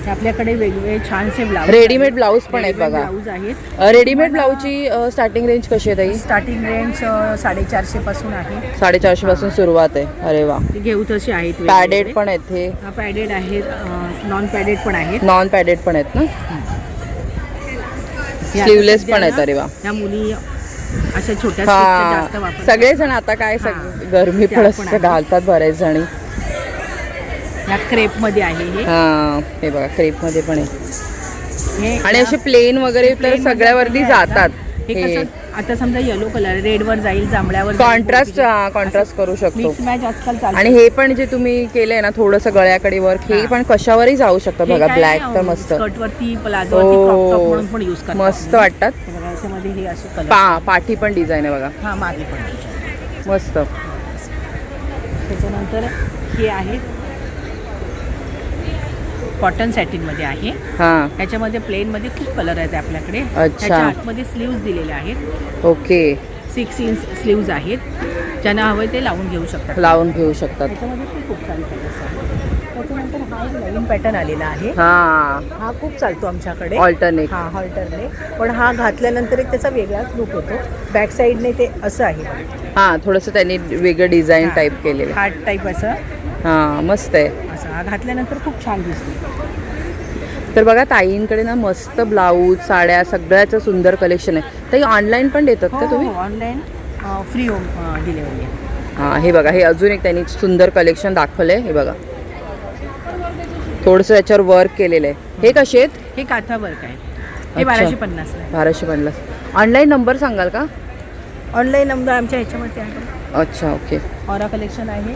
हे आपल्याकडे वेगवेगळे छानसे ब्लाऊज. रेडीमेड ब्लाऊज पण आहेत बघा. ब्लाऊज आहेत. रेडीमेड ब्लाऊजची स्टार्टिंग रेंज कशी आहे ताई? स्टार्टिंग रेंज 450 पासून आहे. 450 पासून सुरुवात आहे. अरे वा, ते घेऊ तसे आहेत. पॅडेड पण आहेत. हे पॅडेड आहेत, नॉन पॅडेड पण आहेत. नॉन पॅडेड पण आहेत ना, स्लीवलेस पण आहेत. अरे वा, ह्या मुली अशा छोट्या हा, जास्त वापरतात. सगळेजण आता काय गरमी त्या पण पण असतं आहेत. घालतात बरेच जणी. ह्या क्रेप मध्ये आहे हे. हा, हे बघा क्रेप मध्ये पण आहे. हे आणि असे प्लेन वगैरे तर plain मध्ये सगळ्यावरती हे जातात. हे कसं आता समजा येलो कलर रेड वर जाईल, जांभळ्यावर कॉन्ट्रास्ट करू शकतो. मिक्स मॅच आजकाल चालतं. आणि हे पण जे तुम्ही केलंय ना थोडंसं गळ्याकडे वर्क, हे पण कशावरही जाऊ शकतं बघा. ब्लॅक तर मस्त, स्कर्ट वरती प्लाझो वरती क्रॉप टॉप म्हणून पण यूज करतात. मस्त वाटतात. हे बघा, याच्यामध्ये हे असे कलर. पाठी पण डिझाईन आहे बघा, हा, मागे पण. मस्त. त्याच्यानंतर हे आहे कॉटन सॅटिनमध्ये आहे. हां, ह्याच्यामध्ये प्लेनमध्ये खूप कलर आहेत आपल्याकडे. अच्छा. त्याच्या आतमध्ये स्लीव्ज दिलेले आहेत. ओके. 6 इंच स्लीव्ज आहेत. ज्यांना हवं ते लावून घेऊ शकतात. लावून घेऊ शकतात. त्याच्यामध्ये पण खूप सारे कलर्स आहेत. त्याच्यानंतर हा एक नवीन पॅटर्न आलेला आहे. हां, हा खूप चालतो आमच्याकडे. ऑल्टरनेट. हा, हॉल्टरने. पण हा घातल्यानंतर एक त्याचा वेगळाच लुक होतो. बॅक साईडने ते असं आहे. हां, थोडंसं त्यांनी वेगळं डिझाईन टाईप केलेलं. हार्ट टाईप असं. हां, मस्त आहे. असं हा घातल्यानंतर खूप छान दिसतो. तर बघा ताईंकडे ना मस्त ब्लाऊज, साड्या सगळ्याचं सुंदर कलेक्शन आहे. ताई ऑनलाईन पण देतात का तुम्ही? ऑनलाईन फ्री होम डिलिव्हरी आहे. हां, हे बघा, हे अजून एक त्यांनी सुंदर कलेक्शन दाखवलं आहे. हे बघा थोडंसं याच्यावर वर्क केलेलं आहे. हे कसे आहेत? हे काथा वर्क आहे. हे अच्छा. 1250 आहे. 1250. ऑनलाईन नंबर सांगाल का? ऑनलाईन नंबर आमच्या ह्याच्यामध्ये आहे. अच्छा, ओके. ऑरा कलेक्शन आहे.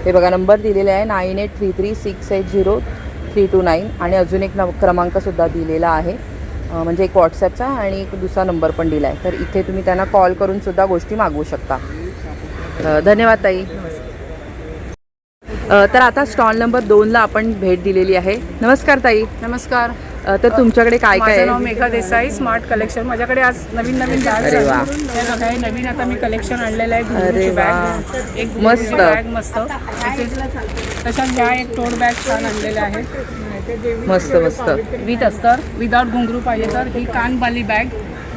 हे बघा नंबर दिलेला आहे 9833680329 आणि अजून एक क्रमांकसुद्धा दिलेला आहे. म्हणजे एक व्हॉट्सॲपचा आणि एक दुसरा नंबर पण दिला आहे. तर इथे तुम्ही त्यांना कॉल करून सुद्धा गोष्टी मागवू शकता. धन्यवाद ताई. तर आता स्टॉल नंबर 2ला आपण भेट दिलेली आहे. नमस्कार ताई. नमस्कार. तर तुमच्याकडे काय काय माझं नाव आहे? Megha Desai, smart collection. माझ्याकडे आज नवीन अरे वा. हे नवीन आता मी कलेक्शन आणलेलं आहे. अरे घुंगरूची वा. बॅग, एक मस्त. घुंगरूची बॅग मस्त. तशाच ह्या एक टोट बॅग छान आणलेल्या आहेत. मस्त मस्त. विथ अस्तर, विदाउट घुंगरू पाहिजे तर ही कानबाली बॅग.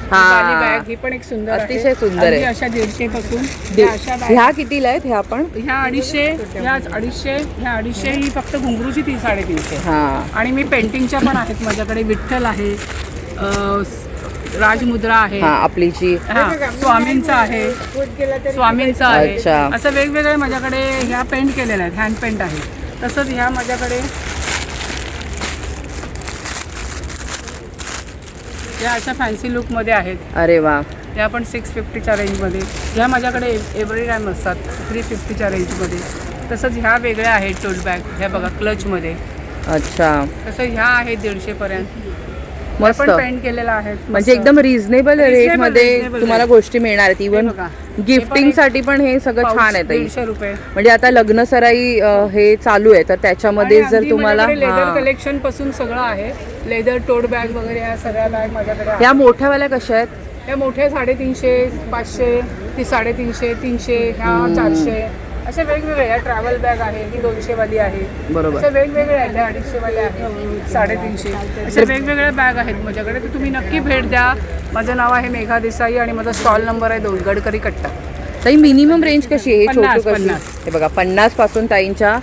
हा. बाली बॅग ही पण एक सुंदर आहे. अतिशय सुंदर आहे. अगदी अशा 150 पासून अशा बॅग. ह्या कितीला आहेत ह्या पण? ह्या 250, ह्या 250 ही फक्त घुंगरूची 350. हां, आणि मी पेंटिंगच्या पण आहेत माझ्याकडे. विठ्ठल आहे, राजमुद्रा आहे, हां, आपली जी स्वामींचा आहे, स्वामींचा आहे. अच्छा. असं वेगवेगळे माझ्याकडे ह्या पेंट केलेल्या आहेत, हँड पेंट आहे. तसंच ह्या माझ्याकडे या अशा फॅन्सी लुकमध्ये आहेत. अरे वा. या पण 650च्या रेंजमध्ये. ह्या माझ्याकडे एव्हरी टाईम असतात 350च्या रेंजमध्ये. तसंच ह्या वेगळ्या आहेत टोट बॅग. ह्या बघा क्लचमध्ये. अच्छा, तसं ह्या आहेत 150 पर्यंत. मस्त. पण पेंट केलेला आहे. म्हणजे एकदम रिझनेबल रेटमध्ये reasonable तुम्हाला rate. गोष्टी मिळणार आहेत. इव्हन बघा. गिफ्टिंग साठी पण हे सगळं छान आहे ताई. 150 रुपये. म्हणजे आता लग्न सराई हे चालू आहे तर त्याच्यामध्ये जर तुम्हाला लेदर हां. कलेक्शन पासून सगळं आहे. लेदर टोट बॅग वगैरे ह्या सगळ्या बॅग माझ्याकडे आहेत. ह्या मोठ्यावाल्या कशा आहेत? ह्या मोठ्या 350, 500, ती 350, 300, ह्या 400 असे वेगवेगळे. ह्या ट्रॅव्हल बॅग आहे, ही 200 वाली आहे. बरोबर. असे वेगवेगळे आहेत. ह्या 250 वाल्या आहेत, 350. असे वेगवेगळ्या बॅग आहेत माझ्याकडे. तर तुम्ही नक्की भेट द्या. माझं नाव आहे मेघा देसाई आणि माझा स्टॉल नंबर आहे 2 गडकरी कट्टा. ताई मिनिमम रेंज कशी आहे? हे 50, छोटू कशी? हे बघा 50 पासून ताईंच्या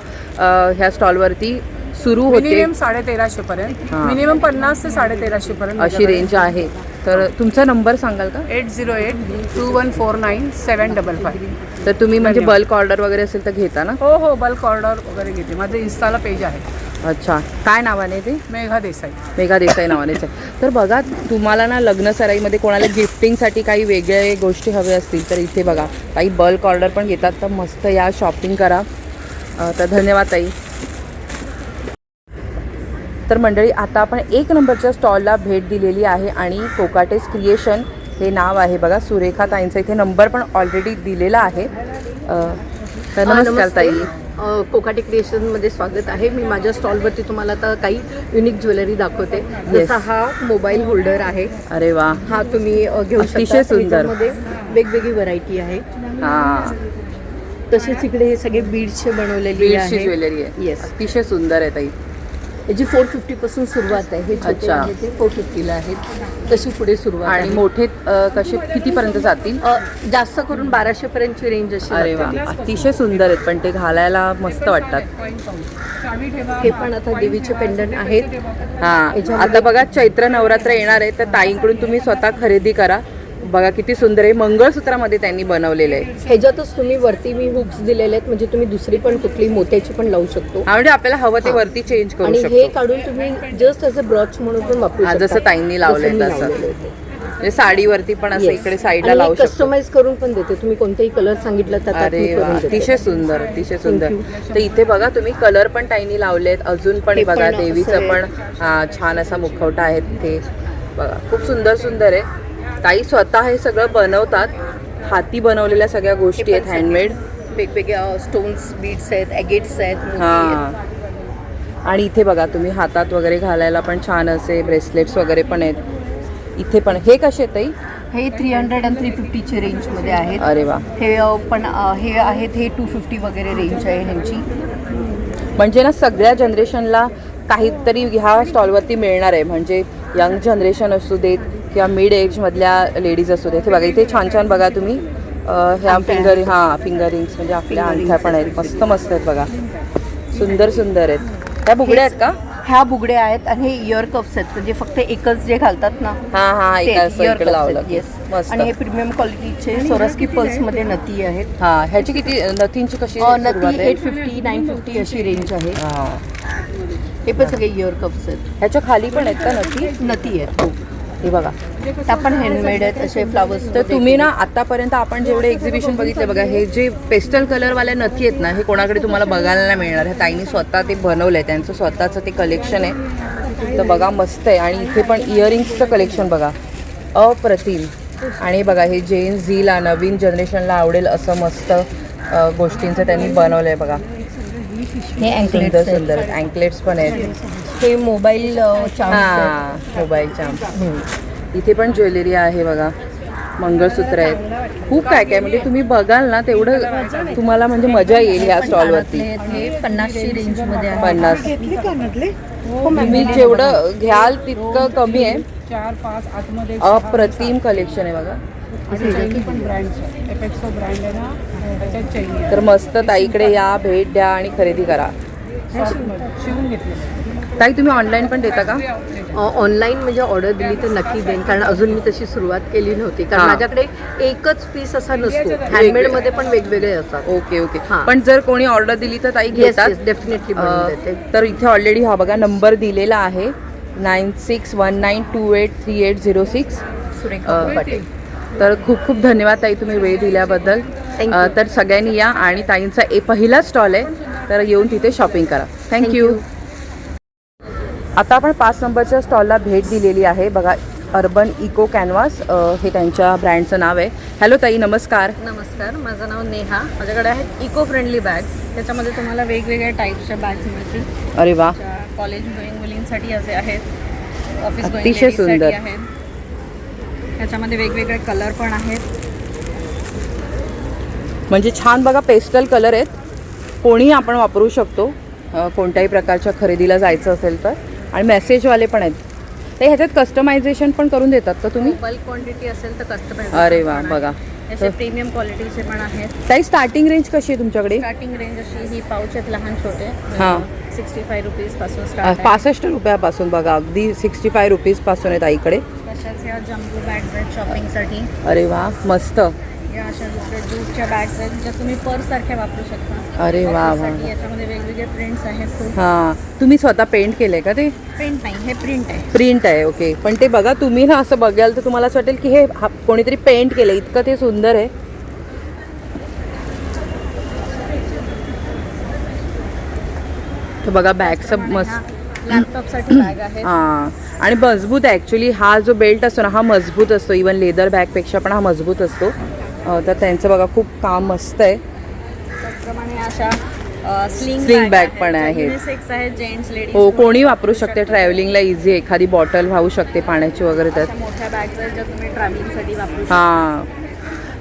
ह्या स्टॉलवरती सुरू होते मिनिमम 1350 पर्यंत, हां. मिनिमम 50 ते 1350 पर्यंत अशी रेंज आहे. तर तुमचा नंबर सांगाल का? 8082149755. तर तुम्ही म्हणजे धन्यवाद. बल्क ऑर्डर वगैरे असेल तर घेता ना? हो हो, बल्क ऑर्डर वगैरे घेते. माझं इन्स्टाला पेज आहे, अच्छा, काय नावाने ते? मेघा देसाई. मेघा देसाई नावानेच आहे. तर बघा, तुम्हाला ना लग्न सराईमध्ये कोणाला गिफ्टिंगसाठी काही वेगळे गोष्टी हवे असतील तर इथे बघा, काही बल्क ऑर्डर पण घेतात. तर मस्त या, शॉपिंग करा. तर धन्यवाद ताई. तर मंडळी, आता आपण 1 नंबरच्या स्टॉलला भेट दिलेली आहे आणि कोकाटेस क्रिएशन हे नाव आहे बघा. सुरेखा ताईंचा इथे नंबर पण ऑलरेडी दिलेला आहे. तर नमस्कार ताई. कोकाटे क्रिएशनमध्ये स्वागत आहे. मी माझ्या स्टॉलवरती तुम्हाला आता काही युनिक ज्वेलरी दाखवते. जसा हा मोबाईल होल्डर आहे. अरे वा, हा तुम्ही घेऊ शकता. अतिशय सुंदर. त्याच्यामध्ये वेगवेगळी व्हरायटी आहे. हां, तसेच इकडे हे सगळे बीड्सचे बनवलेली बीड्सची आहे. ज्वेलरी आहे. येस, अतिशय सुंदर आहे ताई. याची 450 पासून सुरुवात आहे. हे छोटे अच्छा. आहे ते 450ला आहेत. तशी पुढे सुरुवात आणि आहे. मोठे कितीपर्यंत कितीपर्यंत जातील? जास्त करून 1200 पर्यंतची रेंज अशी अरे वा, जाते. अतिशय सुंदर आहेत, पण ते घालायला मस्त वाटतात. हे पण आता देवीचे पेंडंट आहेत. हां, आता बघा चैत्र नवरात्र येणार आहे, तर ताईंकडून तुम्ही स्वतः खरेदी करा. बघा किती सुंदर आहे. मंगळसूत्रामध्ये त्यांनी बनवलेलं आहे. ह्याच्यातच तुम्ही वरती मी हुक्स दिलेले आहेत, म्हणजे तुम्ही दुसरी पण कुठली मोत्याची पण लावू शकतो. हा, म्हणजे आपल्याला हवं ते वरती चेंज करू आणि हे शकतो. काढून तुम्ही जस्ट एज अ ब्रॉच म्हणून पण वापरू हा, शकता. जसं ताईंनी लावलंय जसं मी तसं. लावलेलं आहे ते. म्हणजे साडीवरती पण असं इकडे साईडला लावू शकतो. कस्टमाइज करून पण देते. तुम्ही कोणताही कलर सांगितलं तर त्यात मी अरे वा, करून देते. अतिशय सुंदर, अतिशय सुंदर. Thank तर इथे बघा तुम्ही कलर पण ताईंनी लावलेत. अजून पण हे बघा पण असं देवीचं आहे. पण छान असा मुखवटा आहे तिथे बघा. खूप सुंदर सुंदर आहे. ताई स्वतः हे सगळं बनवतात. हाती बनवलेल्या सगळ्या गोष्टी आहेत, हँडमेड. वेगवेगळ्या स्टोन्स, बीड्स आहेत, ॲगेट्स आहेत, मोती हां, आहेत. आणि इथे बघा तुम्ही हातात वगैरे घालायला पण छान असे ब्रेसलेट्स वगैरे पण आहेत. इथे पण हे कसे आहेत ताई? हे 300 आणि 350ची रेंजमध्ये आहेत. अरे वा, हे पण हे आहेत, हे 250 वगैरे रेंज आहे ह्यांची. म्हणजे ना सगळ्या जनरेशनला काहीतरी ह्या स्टॉलवरती मिळणार आहे. म्हणजे यंग जनरेशन असू देत किंवा मिड एजमधल्या लेडीज असू देत. हे बघा इथे छान छान बघा तुम्ही ह्या फिंगर रिंग्स म्हणजे आपल्या अंगठ्या पण आहेत. मस्त मस्त आहेत बघा, सुंदर सुंदर आहेत. ह्या बुगड्या आहेत का? ह्या बुगड्या आहेत आणि हे इयर कप्स आहेत, म्हणजे फक्त एकच जे घालतात ना हां हां, ते एका असं ear इकडे cuffs लावलं आहेत. Yes. मस्त. आणि हे प्रीमियम क्वालिटीचे सोरस्की पल्समध्ये नथी आहेत. हां, ह्याची किती नथींची कशी सुरुवात नथी आहे? 850 950 अशी रेंज आहे. हां, हे पण सगळे इयर कप्स आहेत. ह्याच्या खाली पण आहेत का नथी? नथी आहेत. हो, हे बघा. त्या पण हँडमेड आहेत असे फ्लावर्स. तर तुम्ही ना आतापर्यंत आपण जेवढे एक्झिबिशन बघितले बघा, हे जे पेस्टल कलरवाल्या नथी आहेत ना, हे कोणाकडे तुम्हाला बघायला नाही मिळणार. ह्या ताईंनी स्वतः ते बनवलं आहे, त्यांचं स्वतःचं ते कलेक्शन आहे. तर बघा मस्त आहे. आणि इथे पण इयरिंग्सचं कलेक्शन बघा, अप्रतिम. आणि बघा हे जेन झीला नवीन जनरेशनला आवडेल असं मस्त गोष्टींचं त्यांनी बनवलं आहे बघा. हे सुंदर अँकलेट्स सुंदर अँकलेट्स पण आहेत. हे मोबाईल चार्म. हां, मोबाईल चार्म्स. इथे पण ज्वेलरी आहे बघा, मंगळसूत्र आहेत, खूप काय काय. म्हणजे तुम्ही बघाल ना तेवढं तुम्हाला म्हणजे मजा येईल ह्या स्टॉलवरती. हे 50ची रेंजमध्ये आहे. 50. तुम्ही जेवढं घ्याल तितकं कमी आहे. 4-5 आतमध्ये अप्रतिम कलेक्शन आहे बघा. पण ब्रँड एपेक्सो ब्रँड आहे ना, त्याच्यात चैनी आहे. तर मस्त ताईकडे या, भेट द्या आणि खरेदी करा. शिवून घेतले. ताई तुम्ही ऑनलाईन पण देता का? ऑनलाईन म्हणजे ऑर्डर दिली तर नक्की देईन, कारण अजून मी तशी सुरुवात केली नव्हती. कारण हां. माझ्याकडे एकच पीस असा नसतो, हँडमेडमध्ये पण वेगवेगळे असतात. Okay okay. हां. पण जर कोणी ऑर्डर दिली तर ताई घेतात? डेफिनेटली तर इथे ऑलरेडी हा बघा नंबर दिलेला आहे 9619283806. सुरेखा पाटील. तर खूप खूप धन्यवाद ताई तुम्ही वेळ दिल्याबद्दल. Thank you. तर सगळ्यांनी या आणि ताईंचा पहिला स्टॉल आहे, तर येऊन तिथे शॉपिंग करा. थँक्यू. आता आपण 5 नंबरच्या स्टॉलला भेट दिलेली आहे बघा. अर्बन इको कॅनव्हास हे त्यांच्या ब्रँडचं नाव आहे. हॅलो ताई, नमस्कार. नमस्कार, माझं नाव नेहा. माझ्याकडे आहेत इको फ्रेंडली बॅग्स. त्याच्यामध्ये तुम्हाला वेगवेगळ्या टाईप्सच्या बॅग्स मिळतील. अरे वा, कॉलेज गोईंग मुलींसाठी असे आहेत, ऑफिस गोईंग अतिशय लेडीजसाठी सुंदर. आहेत. त्याच्यामध्ये वेगवेगळे कलर पण आहेत. म्हणजे छान बघा, पेस्टल कलर आहेत. कोणीही आपण वापरू शकतो कोणत्याही प्रकारच्या खरेदीला जायचं असेल तर. आणि मेसेजवाले पण आहेत. तर ह्याच्यात कस्टमायझेशन पण करून देतात का तुम्ही? बल्क क्वांटिटी असेल तर कस्टमाइज. अरे वा, बघा असे प्रीमियम क्वालिटीचे पण आहेत. ताई स्टार्टिंग रेंज कशी आहे तुमच्याकडे? स्टार्टिंग रेंज अशी ही पाऊच आहेत लहान छोटे. हां. 65 रुपीजपासून स्टार्ट. 65 रुपयापासून बघा, अगदी 65 रुपीजपासून आहेत आईकडे. तशाच ह्या जम्बो बॅग्स आहेत शॉपिंगसाठी. अरे वा, मस्त. या अशा दुसऱ्या ज्यूटच्या बॅग्स आहेत ज्या तुम्ही पर्ससारख्या वापरू शकता. अरे वा वा. त्यासाठी याच्यामध्ये वेगवेगळे प्रिंट्स आहेत खूप. हां, तुम्ही स्वतः पेंट केलंय का ते? प्रिंट नाही, हे प्रिंट आहे. प्रिंट आहे, ओके. पण ते बघा, तुम्ही ना असं बघाल तर तुम्हाला असं वाटेल की हे कोणीतरी पेंट केलं, इतकं ते सुंदर आहे. तर बघा बॅगचं मस्त. लॅपटॉपसाठी बॅग आहे. हां, आणि मजबूत आहे ॲक्च्युली. हा जो बेल्ट असतो ना हा मजबूत असतो, इवन लेदर बॅगपेक्षा पण हा मजबूत असतो. तर त्यांचं बघा खूप काम मस्त आहे. त्याचप्रमाणे अशा स्लिंग बॅग पण आहेत. युनिसेक्स आहेत, जेंट्स लेडीज. हो, कोणी वापरू शकते. ट्रॅव्हलिंगला इझी, एखादी बॉटल वाहू शकते पाण्याची वगैरे त्यात. मोठ्या बॅग्स आहेत ज्या तुम्ही ट्रॅव्हलिंगसाठी वापरू शकता. हां,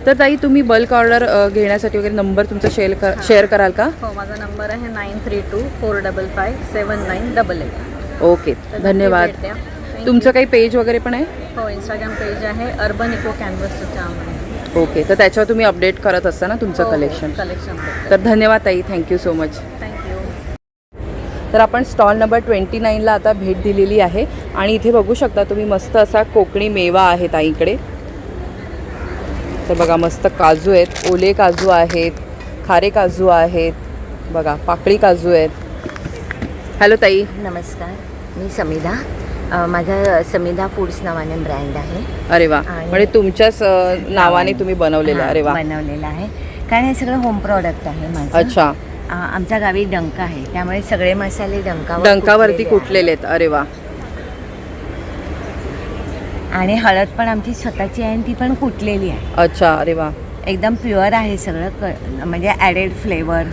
तर ताई तुम्ही बल्क ऑर्डर घेण्यासाठी वगैरे नंबर तुमचा शेअर कराल का? हो, माझा नंबर आहे 9324557988. ओके, धन्यवाद. तुमचं काही पेज वगैरे पण आहे? हो, इंस्टाग्राम पेज आहे अर्बन इको कॅनव्हसचं काम आहे. ओके, तर त्याच्यावर तुम्ही अपडेट करत असता ना तुमचं कलेक्शन. कलेक्शन. तर धन्यवाद ताई, थँक्यू सो मच. थँक्यू. तर आपण स्टॉल नंबर 29ला आता भेट दिलेली आहे आणि इथे बघू शकता तुम्ही मस्त असा कोकणी मेवा आहे ताईकडे. तर बघा मस्त काजू आहेत, ओले काजू आहेत, खारे काजू आहेत, बघा पाकळी काजू आहेत. हॅलो ताई. नमस्कार, मी समिधा. माझा समिधा फूड्स नावाने ब्रँड आहे. अरे वा, आणि- म्हणजे तुमच्याच नावाने तुम्ही बनवलेलं. अरे वा, बनवलेलं आहे. कारण हे सगळं होम प्रॉडक्ट आहे माझं. अच्छा. आमच्या गावी डंका आहे, त्यामुळे सगळे मसाले डंकावरती कुटलेले आहेत. अरे वा. आणि हळद पण आमची स्वतःची आहे आणि ती पण कुटलेली आहे. अच्छा, अरे वा. एकदम प्युअर आहे सगळं. म्हणजे ॲडेड फ्लेवर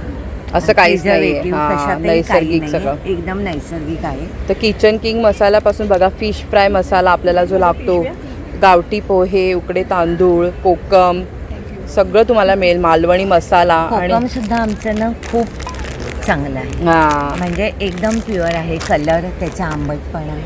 असं काहीच नाही. नैसर्गिक नैसर्गिक सगळं एकदम नैसर्गिक आहे. तर किचन किंग मसाल्यापासून बघा फिश फ्राय मसाला आपल्याला जो लागतो, गावठी पोहे, उकडे तांदूळ, कोकम सगळं तुम्हाला मिळेल. मालवणी मसाला आणि कोकम सुद्धा आमचं ना खूप चांगलं आहे. हां म्हणजे एकदम प्युअर आहे. कलर त्याचा आंबटपणा आहे.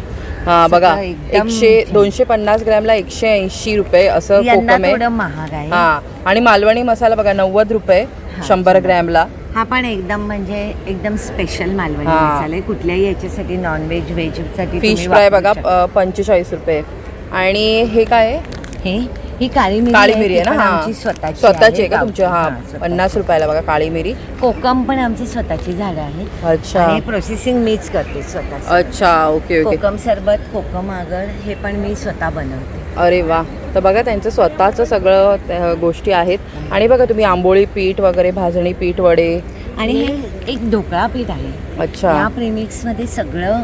हां, बघा सगळं एकदम 250 ग्रॅमला 180 रुपये असं यंदा कोकम आहे. थोडं महाग आहे. हां, आणि मालवणी मसाला बघा 90 रुपये 100 ग्रॅमला. हा पण एकदम म्हणजे एकदम स्पेशल मालवणी हा. मसाला आहे. कुठल्याही याच्यासाठी नॉनव्हेज व्हेजसाठी फिश फ्राय बघा 45 रुपये. आणि हे काय आहे? ही काळी मिरी काळी मिरी आहे ती ना? पण हां, आमची स्वतःची स्वतःची आहे का तुमची? गावठी. हां, स्वतःची. 50 रुपयाला बघा काळी मिरी. कोकम पण आमची स्वतःची झाडं आहेत. अच्छा आणि प्रोसेसिंग मीच करते स्वतः. अच्छा, ओके ओके. कोकम सरबत, कोकम आगळ हे पण मी स्वतः बनवते. अरे वा. तर बघा त्यांचं स्वतःचं सगळं गोष्टी आहेत. आणि बघा तुम्ही आंबोळी पीठ वगैरे, भाजणी पीठ, वडे. आणि हे एक ढोकळा पीठ आहे. अच्छा. या प्रेमिक्समध्ये सगळं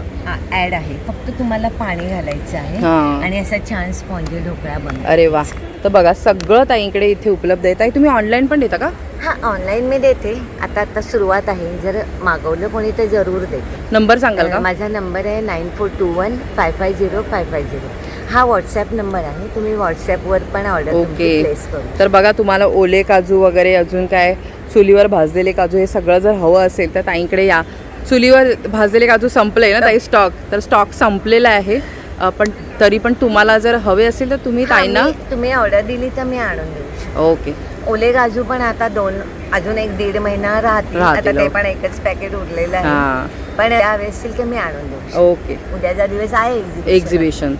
ॲड आहे. फक्त तुम्हाला पाणी घालायचं आहे हां. आणि असा छान स्पॉन्जी ढोकळा बनतो. अरे वा. तर बघा सगळं ताईंकडे इथे उपलब्ध आहे. ताई तुम्ही ऑनलाईन पण देता का? हां, ऑनलाईन मी देते. आता सुरुवात आहे. जर मागवलं कोणी तर जरूर देते. नंबर सांगाल का? माझा नंबर आहे 9421550550. हा व्हॉट्सॲप नंबर आहे. तुम्ही व्हॉट्सॲपवर पण ऑर्डर ओके. प्लेस करू. तर बघा तुम्हाला ओले काजू वगैरे, अजून काय चुलीवर भाजलेले काजू, हे सगळं जर हवं असेल तर ताईंकडे या. चुलीवर भाजलेले काजू संपले ना ताई स्टॉक? तर स्टॉक संपलेला आहे. पण तरी पण तुम्हाला जर हवे असेल तर तुम्ही ताईंना तुम्ही ऑर्डर दिली तर मी आणून देऊ शकते. ओके. ओले काजू पण आता अजून 1-1.5 महिना राहतील. आता ते पण एकच पॅकेट उरलेलं आहे. हां, पण हवे असतील तर मी आणून देऊ शकते. ओके. उद्याचा दिवस आहे एक्झिबिशन.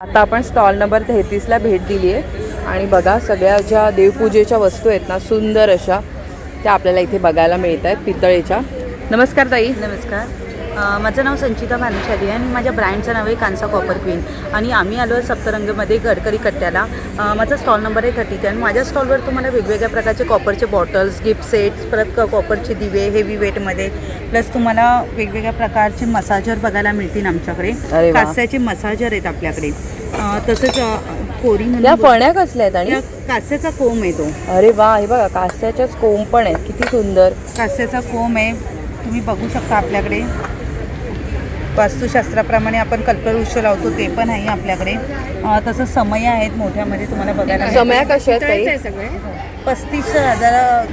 आता आपण स्टॉल नंबर 33ला भेट दिली आहे आणि बघा सगळ्या ज्या देवपूजेच्या वस्तू आहेत ना सुंदर अशा, त्या आपल्याला इथे बघायला मिळत आहेत पितळेच्या. नमस्कार ताई. नमस्कार. माझं नाव संचिता भानुशाली आहे आणि माझ्या ब्रँडचं नाव आहे कांसा कॉपर क्वीन. आणि आम्ही आलो आहे सप्तरंगमध्ये गडकरी कट्ट्याला. माझा स्टॉल नंबर आहे 30 आणि माझ्या स्टॉलवर तुम्हाला वेगवेगळ्या प्रकारचे कॉपरचे बॉटल्स, गिफ्ट सेट्स, परत कॉपरचे दिवे हेवी वेटमध्ये, प्लस तुम्हाला वेगवेगळ्या प्रकारचे मसाजर बघायला मिळतील आमच्याकडे. अरे वा. कास्याचे मसाजर आहेत आपल्याकडे. तसंच कोरी या म्हणून फण्या कसल्या आहेत? आणि कास्याचा कोंब आहे तो. अरे वा, हे बघा कास्याच्याच कोंब पण आहेत, किती सुंदर. कास्याचा कोंब आहे, तुम्ही बघू शकता. आपल्याकडे वास्तुशास्त्राप्रमाणे आपण कल्पवृक्ष लावतो ते पण आहे आपल्याकडे. तसंच समया आहेत मोठ्यामध्ये तुम्हाला बघायला मिळतील. समया कशा आहेत ताई? 35,000.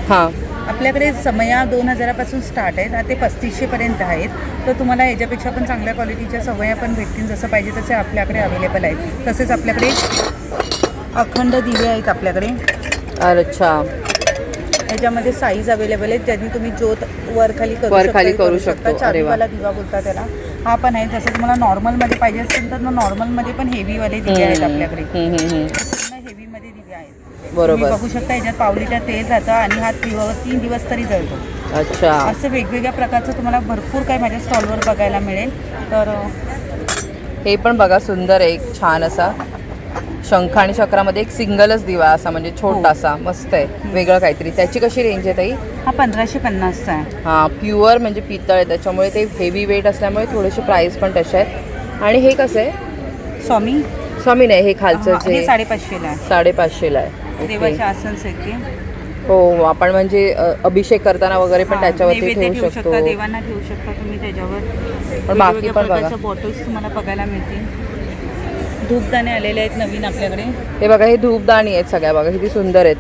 हां, आपल्याकडे समया 2,000पासून स्टार्ट आहेत. ते 3500पर्यंत आहेत. तर तुम्हाला याच्यापेक्षा पण चांगल्या क्वालिटीच्या समया पण भेटतील. जसं पाहिजे तसे आपल्याकडे अवेलेबल आहेत. तसेच आपल्याकडे अखंड दिवे आहेत आपल्याकडे. अच्छा, याच्यामध्ये साईज अवेलेबल आहे, ज्यांनी तुम्ही ज्योत वर खाली करू शकतो. अरे वा. चाबीवाला दिवा बोलता त्याला. हा पण आहे. जसं तुम्हाला नॉर्मलमध्ये पाहिजे असेल तर नॉर्मलमध्ये पण हेवीवाले दिवे आहेत आपल्याकडे. हेवीमध्ये दिवे आहेत. बरोबर. तुम्ही बघू शकता याच्यात पाव लिटर तेल राहतं आणि हा 3 दिवस तरी जळतो. अच्छा, असं वेगवेगळ्या प्रकारचं तुम्हाला भरपूर काही माझ्या स्टॉलवर बघायला मिळेल. तर हे पण बघा सुंदर आहे, एक छान असा शंख आणि चक्रामध्ये एक सिंगलच दिवा असा, म्हणजे छोटासा मस्त आहे, वेगळं काहीतरी. त्याची कशी रेंज आहे ताई? हा 1550चा आहे. हां, प्युअर म्हणजे पितळ आहे, त्याच्यामुळे ते हेवी वेट असल्यामुळे थोडेसे प्राईस पण तसे आहेत. आणि हे कसं आहे? स्वामी नाही, हे खालचं हे जे 550ला आहे. 550ला आहे. ओके. देवाचे आसन्स आहेत ते. हो, आपण म्हणजे अभिषेक करताना वगैरे पण त्याच्यावरती नैवेद्य ठेवू शकतो. देवांना ठेवू शकता तुम्ही त्याच्यावर. पण बाकी पण बघा, बॉटल्स तुम्हाला बघायला मिळतील. धूपदाणे आलेले आहेत नवीन आपल्याकडे. हे बघा, हे धूपदाणी आहेत सगळ्या, बघा किती सुंदर आहेत.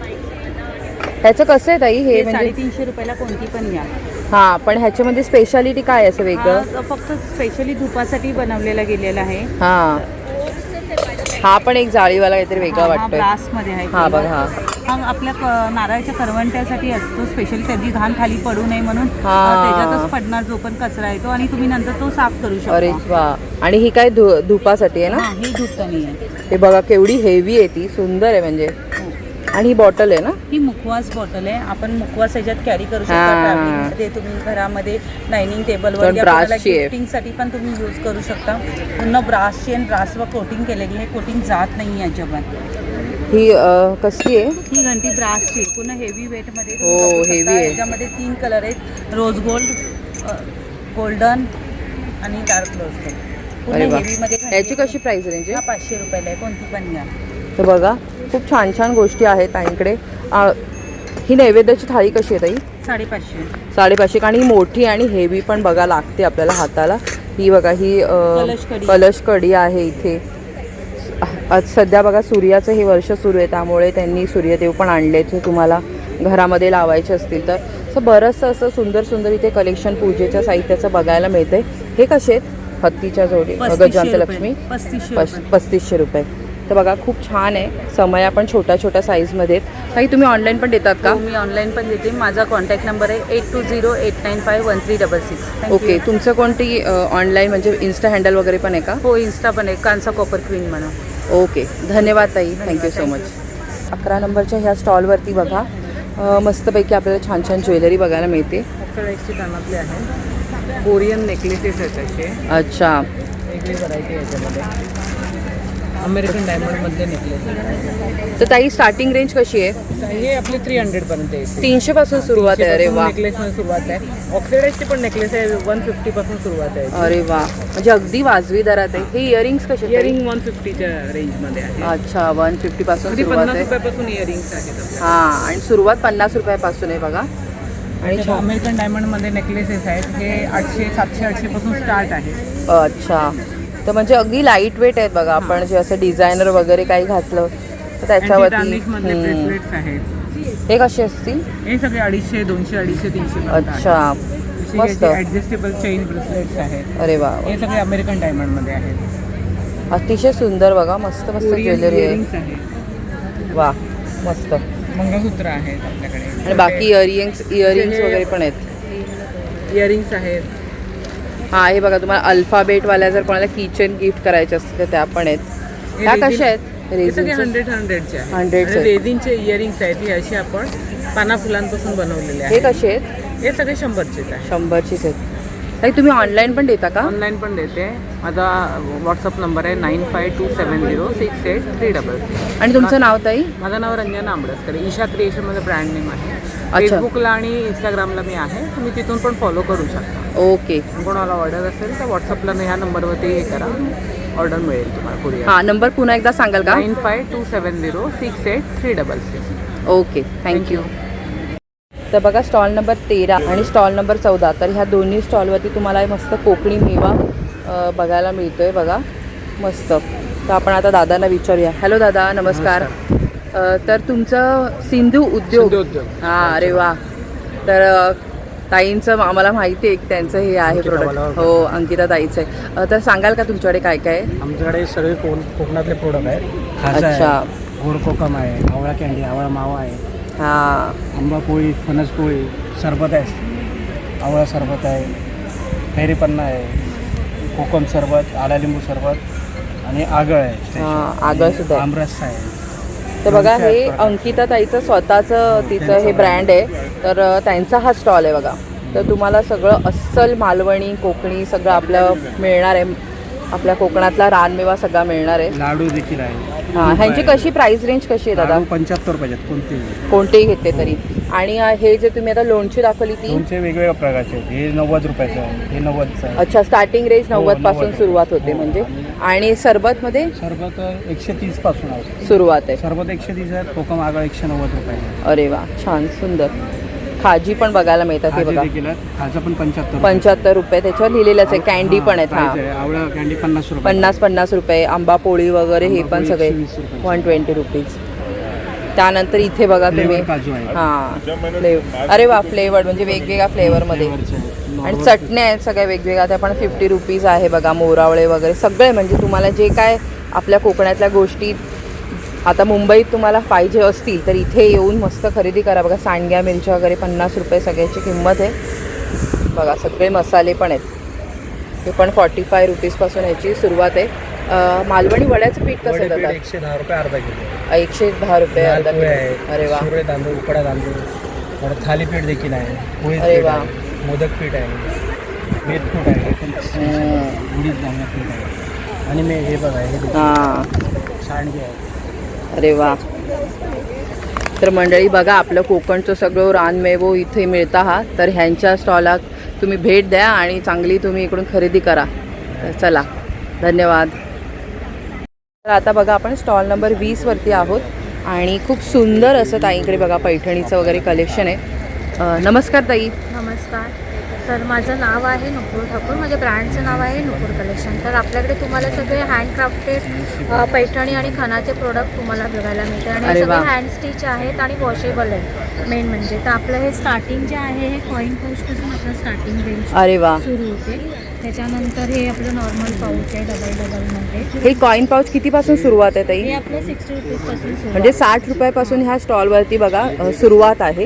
ह्याचं कसं आहे ताई? हे म्हणजे 350 रुपयाला कोणती पण घ्या. हां, पण ह्याच्यामध्ये स्पेशालिटी काय आहे असं वेगळं? फक्त स्पेशली धूपासाठी बनवलेला गेलेला आहे. हां, हा पण एक जाळीवाला काहीतरी वेगळा वाटतोय. ग्लासमध्ये आहे. हा बघा, हा आपल्या नारळाच्या करवंट्यासाठी असतो स्पेशली. त्याची घाण खाली पडू नये म्हणून हा. त्याच्यातच पडणार जो पण कचरा येतो आणि तुम्ही नंतर तो साफ करू शकता. अरे वा. आणि ही काय धुपासाठी आहे ना? हा, ही धूपदाणी आहे. हे बघा केवढी हेवी आहे ती, सुंदर आहे म्हणजे. आणि ही बॉटल आहे ना? ही मुखवास बॉटल आहे. आपण मुखवास ह्याच्यात कॅरी करू शकता. हा. ट्रॅव्हलिंगमध्ये तुम्ही घरामध्ये डायनिंग टेबलवर ब्रासची आहे. गिफ्टिंगसाठी पण तुम्ही यूज करू शकता. पूर्ण ब्रासची आणि ब्रासवर कोटिंग केलेली आहे. कोटिंग जात नाही याच्यावर. ही कसली आहे? ही घंटी ब्रासची आहे. पूर्ण हेवी वेटमध्ये. हो, हेवी आहे. याच्यामध्ये 3 कलर आहेत, रोज गोल्ड, गोल्डन आणि डार्क रोज गोल्ड. पूर्ण अरे वा. हेवीमध्ये. याची कशी प्राइस रेंज हा आहे? 500 रुपयाला आहे, कोणती पण घ्या. तर बघा खूप छान छान गोष्टी आहेत ताईंकडे. ही नैवेद्याची थाळी कशी आहे ताई? 550. 550. आणि ही मोठी आणि हेवी पण बघा लागते आपल्याला हाताला. ही बघा, ही कलश कलश कढी आहे इथे. आज सध्या बघा सूर्याचं हे वर्ष सुरू आहे, त्यामुळे त्यांनी सूर्यदेव पण आणले जे तुम्हाला घरामध्ये लावायचे असतील तर. असं बरंचसं असं सुंदर सुंदर इथे कलेक्शन पूजेच्या साहित्याचं बघायला मिळतंय. हे कसे आहेत? हत्तीच्या जोडी, गजांतलक्ष्मी. 3500 रुपये. तर बघा खूप छान आहे. समया पण छोट्या छोट्या साईजमध्ये आहेत. काही तुम्ही ऑनलाईन पण देतात का? मी ऑनलाईन पण देते. माझा कॉन्टॅक्ट नंबर आहे 8208951366. ओके. तुमचं कोणती ऑनलाईन म्हणजे इन्स्टा हँडल वगैरे पण आहे का? हो, इन्स्टा पण आहे, कांसा कॉपर क्वीन म्हणून. ओके, धन्यवाद ताई, थँक्यू सो मच. 11 नंबरच्या ह्या स्टॉलवरती बघा मस्तपैकी आपल्याला छान छान ज्वेलरी बघायला मिळते. ऑक्सिडाईजचे कानातले आहेत, कोरियन नेकलेसेस आहेत असे, अच्छा, वेगळी व्हरायटी आहे याच्यामध्ये. अमेरिकन डायमंडमधले नेकलेस. तर ताई स्टार्टिंग रेंज कशी आहे? हे आपले 300 पर्यंत आहे. 300 पासून सुरुवात आहे. अरे वा. नेकलेसमध्ये सुरुवात आहे. ऑक्सिडाईजचे पण नेकलेस आहे, 150 पासून सुरुवात आहे. अरे वा, म्हणजे अगदी वाजवी दरात आहे. हे इयरिंग्स कसे? इयरिंग 150च्या रेंजमध्ये आहे. अच्छा, 150 पासून अगदी सुरुवात 50 आहे. रुपयापासून इयरिंग्स आहेत. हां, आणि सुरुवात 50 रुपयापासून आहे बघा. आणि आणि अमेरिकन डायमंडमध्ये नेकलेसेस आहेत, हे 800, 700, 800 पासून स्टार्ट आहे. अच्छा, तर म्हणजे अगदी लाईट वेट आहेत बघा. आपण जे असं डिझायनर वगैरे काही घातलं तर त्याच्यावरती. ब्रेसलेट्स आहेत. हे कसे असतील? हे सगळे 250, 200, 250, 300. अच्छा, मस्त. ऍडजस्टेबल चेन ब्रेसलेट्स आहेत. अरे वा, हे सगळे अमेरिकन डायमंडमध्ये आहेत. अतिशय सुंदर बघा, मस्त मस्त ज्वेलरी इयरिंग्स आहे. आहेत, वा, मस्त. मंगळसूत्र आहेत आपल्याकडे. आणि बाकी इयरिंग्स वगैरे पण आहेत. इयरिंग्स आहेत. हा, हे बघा तुम्हाला अल्फाबेटवाल्या जर कोणाला किचन गिफ्ट करायचे असतील तर त्या पण आहेत. ह्या कशा आहेत? हे सगळे 100चे आहेत. 100चे. रेझिनचे इयरिंग्स आहेत. हे असे आपण पाना फुलांपासून बनवलेले हे आहेत. कसे आहेत? हे सगळे 100चेच आहेत. 100चीच आहेत. ताई तुम्ही ऑनलाईन पण देता का? ऑनलाईन पण देते. माझा व्हॉट्सअप नंबर आहे 9527068366. आणि तुमचं नाव ताई? माझं नाव रंजना आंबडसकर. ईशा क्रिएशन माझं ब्रँड नेम आहे. अच्छा. फेसबुकला आणि इंस्टाग्रामला मी आहे. तुम्ही तिथून पण फॉलो करू शकता. ओके. कोणाला ऑर्डर असेल तर व्हॉट्सअपला ह्या नंबरवरती हे करा, ऑर्डर मिळेल तुम्हाला कुरिअर. हां, नंबर पुन्हा एकदा सांगाल का? 9527068366. Okay, thank you. तर बघा स्टॉल नंबर 13 आणि स्टॉल नंबर 14, तर ह्या दोन्ही स्टॉलवरती तुम्हाला मस्त कोकणी मेवा बघायला मिळतोय बघा, मस्त. तर आपण आता दादांना विचारूया. हॅलो दादा, नमस्कार. तर तुमचं सिंधू उद्योग. हां, अरे वा. तर ताईंचं आम्हाला माहिती आहे की त्यांचं हे आहे प्रोडक्ट. हो, अंकिता ताईचं आहे. तर सांगाल का तुमच्याकडे काय काय आहे? आमच्याकडे सगळे कोकणातले प्रोडक्ट आहेत. अच्छा, गोड कोकम आहे, आवळा कॅन्डी, आवळा मावा आहे, हां, आंबा पोळी, फणस पोळी, सरबत आहे, आवळा सरबत आहे, कैरी पन्ना आहे, कोकम सरबत, आला लिंबू सरबत आणि आगळ आहे, आगळ सुद्धा आहे. आमरस आहे. तर बघा हे अंकिता ताईचं स्वतःचं तिचं हे ब्रँड आहे. तर त्यांचा हा स्टॉल आहे बघा. तर तुम्हाला सगळं अस्सल मालवणी कोकणी सगळं आपलं मिळणार आहे. आपल्या कोकणातला रानमेवा सगळा मिळणार आहे. लाडू देखील आहे. हां, ह्यांची कशी प्राइस रेंज कशी आहे दादा? 75 रुपयाचे कोणतेही कोणतेही घेतले तरी. आणि हे जे तुम्ही आता लोणची दाखवली ती दोनशे वेगवेगळ्या प्रकारचे आहेत. हे 90 रुपयाचं आहे, हे 90चं आहे. अच्छा, स्टार्टिंग रेंज 90 पासून 90 सुरुवात होते म्हणजे. आणि सरबतमध्ये सरबत 130 पासून आहे. सुरुवात आहे. सरबत 130 आहे, कोकम आगळ 190 रुपये आहे. अरे वा, छान सुंदर. खाजी पण बघायला मिळतात हे बघा. खाजा पण 75 75 रुपये त्याच्यावर लिहिलेलंच आहे. कॅन्डी पण आहेत. हां, आवळा कॅन्डी 50 रुपये. 50 रुपये. आंबा पोळी वगैरे हे पण सगळे 120 रुपये. 120 रुपीज. त्यानंतर इथे बघा तुम्ही. फ्लेवर काजू आहे. हां, अरे वा, फ्लेवर्ड म्हणजे वेगवेगळ्या फ्लेवरमध्ये. आणि चटण्या आहेत सगळ्या वेगवेगळ्या. त्या पण 50 रुपीज आहे बघा. मोरावळे वगैरे सगळे म्हणजे तुम्हाला जे काय आपल्या कोकणातल्या गोष्टी आता मुंबईत तुम्हाला पाहिजे असतील तर इथे येऊन मस्त खरेदी करा. बघा सांडग्या मिरच्या वगैरे 50 रुपये सगळ्याची किंमत आहे. बघा सगळे मसाले पण आहेत. हे पण 45 रुपीजपासून ह्याची सुरुवात आहे. मालवणी वड्याचं पीठ कसं आहे दादा? 110 रुपये अर्धा किलो. 110 रुपये अर्धा पोहे किलो. आहे, अरे वा, शिवरे तांदूळ, उकडा तांदूळ, परत थालीपीठ देखील आहे, पोळी अरे पीठ वा. आहे, मोदक पीठ आहे, मेथकूट आहे, हे पण उडीद धान्य पीठ आहे. आणि हे बघा हे देखील हां, सांडगे आहे. अरे वा. तर मंडळी बघा आपलं कोकणचं सगळं रानमेवो इथे मिळतं हा. तर ह्यांच्या स्टॉला तुम्ही भेट द्या आणि चांगली तुम्ही इकडून खरेदी करा. तर चला, धन्यवाद. तर आता बघा आपण स्टॉल नंबर 20 वरती आहोत आणि खूप सुंदर असं ताईंकडे बघा पैठणीचं वगैरे कलेक्शन आहे. नमस्कार ताई. नमस्कार. तर माझं नाव आहे नुपूर ठाकूर. माझ्या ब्रँडचं नाव आहे नुपूर कलेक्शन. तर आपल्याकडे तुम्हाला सगळे हँडक्राफ्टेड पैठणी आणि खणाचे प्रोडक्ट तुम्हाला बघायला मिळते. आणि अरे हे सगळे वा. हँड स्टिच आहेत आणि वॉशेबल आहेत मेन म्हणजे. तर आपलं हे स्टार्टिंग जे आहे हे कॉईन पाऊचपासून आपलं स्टार्टिंग रेंज अरे वा. सुरू होते. त्याच्यानंतर हे आपलं नॉर्मल पाऊच आहे डबलमध्ये. हे कॉईन पाऊच कितीपासून सुरुवात आहे ताई? हे आपलं 60 रुपीजपासून सुरू म्हणजे 60 रुपयापासून ह्या स्टॉलवरती बघा सुरुवात आहे.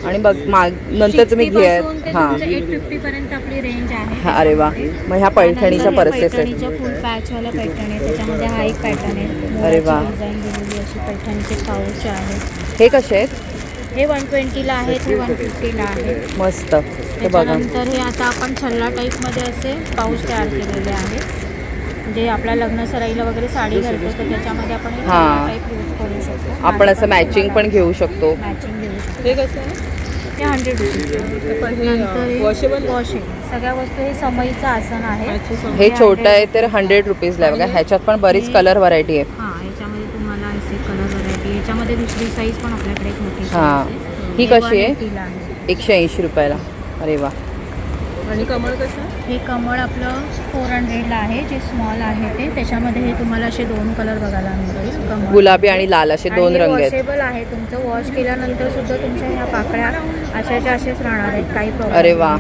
आणि बघ नंतर तुम्ही घ्या. हां, 850 पर्यंत आपली रेंज आहे. अरे वा. मग ह्या पैठणीच्या पर्सेस आहेत. पैठणीच्या फुल पॅचवाल्या पैठणी आहे. त्याच्यामध्ये हा एक पॅटर्न आहे. अरे वा. डिझाईन दिलेली अशी पैठणीचे पाऊच आहेत. हे कसे आहेत? हे 120ला आहेत, हे 150ला आहेत. मस्त. हे बघा. त्याच्यानंतर हे आता आपण छल्ला टाईपमध्ये असे पाऊच तयार केलेले आहेत. म्हणजे आपल्या लग्न सराईला वगैरे साडी घालतो तर त्याच्यामध्ये आपण हे हां. टाईप यूज करू शकतो. आपण असं मॅचिंग पण घेऊ शकतो. मॅचिंग घेऊ शकतो. हे कसं आहे? हे 100 रुपीज. वॉशेबल सगळ्या वस्तू हे समईचं आसन आहे. हे छोटं आहे तर 100 रुपीजला आहे बघा. ह्याच्यात पण बरीच कलर व्हरायटी आहे. हां, याच्यामध्ये तुम्हाला असे कलर व्हरायटी. याच्यामध्ये दुसरी साईज पण आपल्याकडे एक मोठी size हां. आहे. ही हे कशी आहे? 180 ला आहे. 180 रुपयाला. अरे वा. आणि कमळ कसं? हे कमळ आपलं 400ला आहे. जे स्मॉल आहे ते. त्याच्यामध्ये हे तुम्हाला असे 2 कलर बघायला मिळतील. कमळ गुलाबी आणि लाल असे 2 रंग आहेत. वॉशेबल आहे. तुमचं वॉश केल्यानंतर सुद्धा तुमच्या ह्या पाकळ्या अशाच्या असेच राहणार आहेत. काही प्रॉब्लेम अरे वा.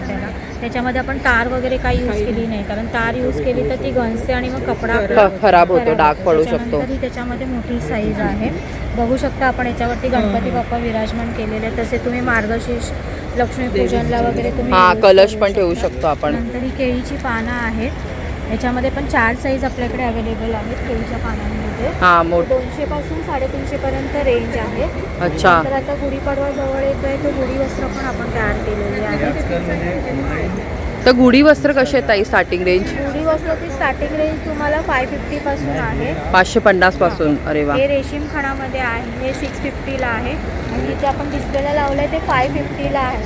त्याच्यामध्ये आपण तार वगैरे काही यूज केली नाही. कारण तार यूज केली तर ती गंजते आणि मग कपडा आपला खराब होतो, डाग पडू शकतो. त्याच्यानंतर ही त्याच्यामध्ये मोठी साईज आहे. बघू शकता आपण याच्यावरती गणपती बाप्पा विराजमान केलेले आहेत. तसे तुम्ही मार्गशीर्ष लक्ष्मीपूजनला वगैरे तुम्ही हां, use कलश करू पण ठेवू शकता. शकतो आपण. नंतर ही केळीची पानं आहेत. याच्यामध्ये पण 4 साईज आपल्याकडे अवेलेबल आहेत केळीच्या पानांमध्ये. हां, मोठ. 200 पासून 350 पर्यंत रेंज आहे. अच्छा. तर आता गुढीपाडवा जवळ येतोय तर गुढी वस्त्र पण आपण तयार केलेली आहे. तर गुढी वस्त्र कसे आहेत ताई स्टार्टिंग रेंज? गुढी वस्त्राची स्टार्टिंग रेंज तुम्हाला 550 पासून आहे. 550 पासून. अरे वा. हे रेशीम खाणामध्ये आहे. हे 650ला आहे. आणि जे आपण डिस्प्लेला लावलं आहे ते 550ला आहे.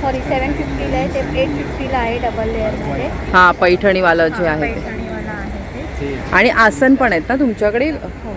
सॉरी 750ला आहे. ते 850ला आहे डबल लेअरमध्ये. हां, पैठणीवालं जे आहे ते. पैठणीवाला आहे ते. आणि आसन पण आहेत ना तुमच्याकडे? हो,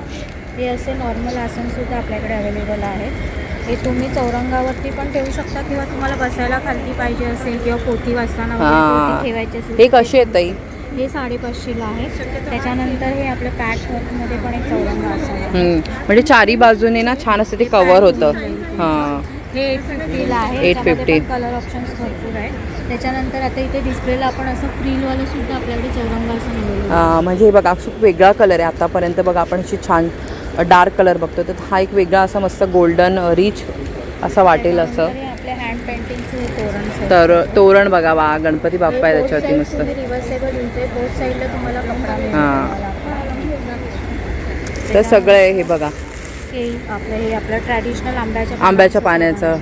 हे असे नॉर्मल आसनसुद्धा आपल्याकडे अवेलेबल आहेत. हे तुम्ही चौरंगावरती पण ठेवू शकता किंवा तुम्हाला बसायला खालती पाहिजे असेल किंवा पोथी वाचताना वगैरे पोथी ठेवायची असेल. हे कसे आहेत ताई? हे 550ला आहे. त्याच्यानंतर हे आपलं पॅच वर्कमध्ये पण एक चौरंग आसन आहे. म्हणजे चारी बाजूने ना छान असं ते कव्हर होतं. हां, हे 850ला आहे. 850. कलर ऑप्शन्स भरपूर आहेत. त्याच्यानंतर आता इथे डिस्प्लेला आपण असं फ्रीलवालं सुद्धा आपल्याकडे चौरंग आसन मिळेल. म्हणजे हे बघा खूप वेगळा कलर आहे. आतापर्यंत बघा आपण अशी छान डार्क कलर बघतो तर हा एक वेगळा असा मस्त गोल्डन रिच असं वाटेल असं. आपले हँड पेंटिंगचे तोरण set. तर तोरण बघा वा गणपती बाप्पा आहे हे both त्याच्यावरती side मस्त. तुम्ही रिव्हर्सेबल युज आहे. बोथ साईडला तुम्हाला कपडा मिळेल. हां. तर त्याच्यामध्ये सगळं आहे हे बघा हे आपलं ट्रॅडिशनल आंब्याच्या पाण्याचं.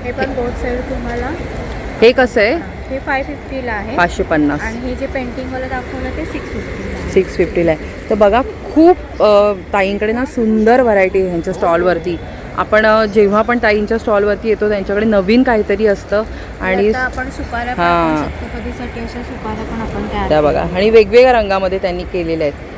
हे पण बोथ साईड तुम्हाला. हे कसं आहे? हे 550ला आहे 550. आणि हे जे पेंटिंगवाला दाखवलं ते 650ला आहे. 650ला आहे. तर बघा खूप ताईंकडे ना सुंदर व्हरायटी आहे ह्यांच्या स्टॉलवरती. आपण जेव्हा पण ताईंच्या स्टॉलवरती येतो त्यांच्याकडे नवीन काहीतरी असतं. आणि आता आपण सुपाऱ्या पण हां. सप्तपदीसाठी अशा सुपाऱ्या पण आपण तयार त्या बघा आणि वेगवेगळ्या रंगामध्ये त्यांनी केलेल्या आहेत.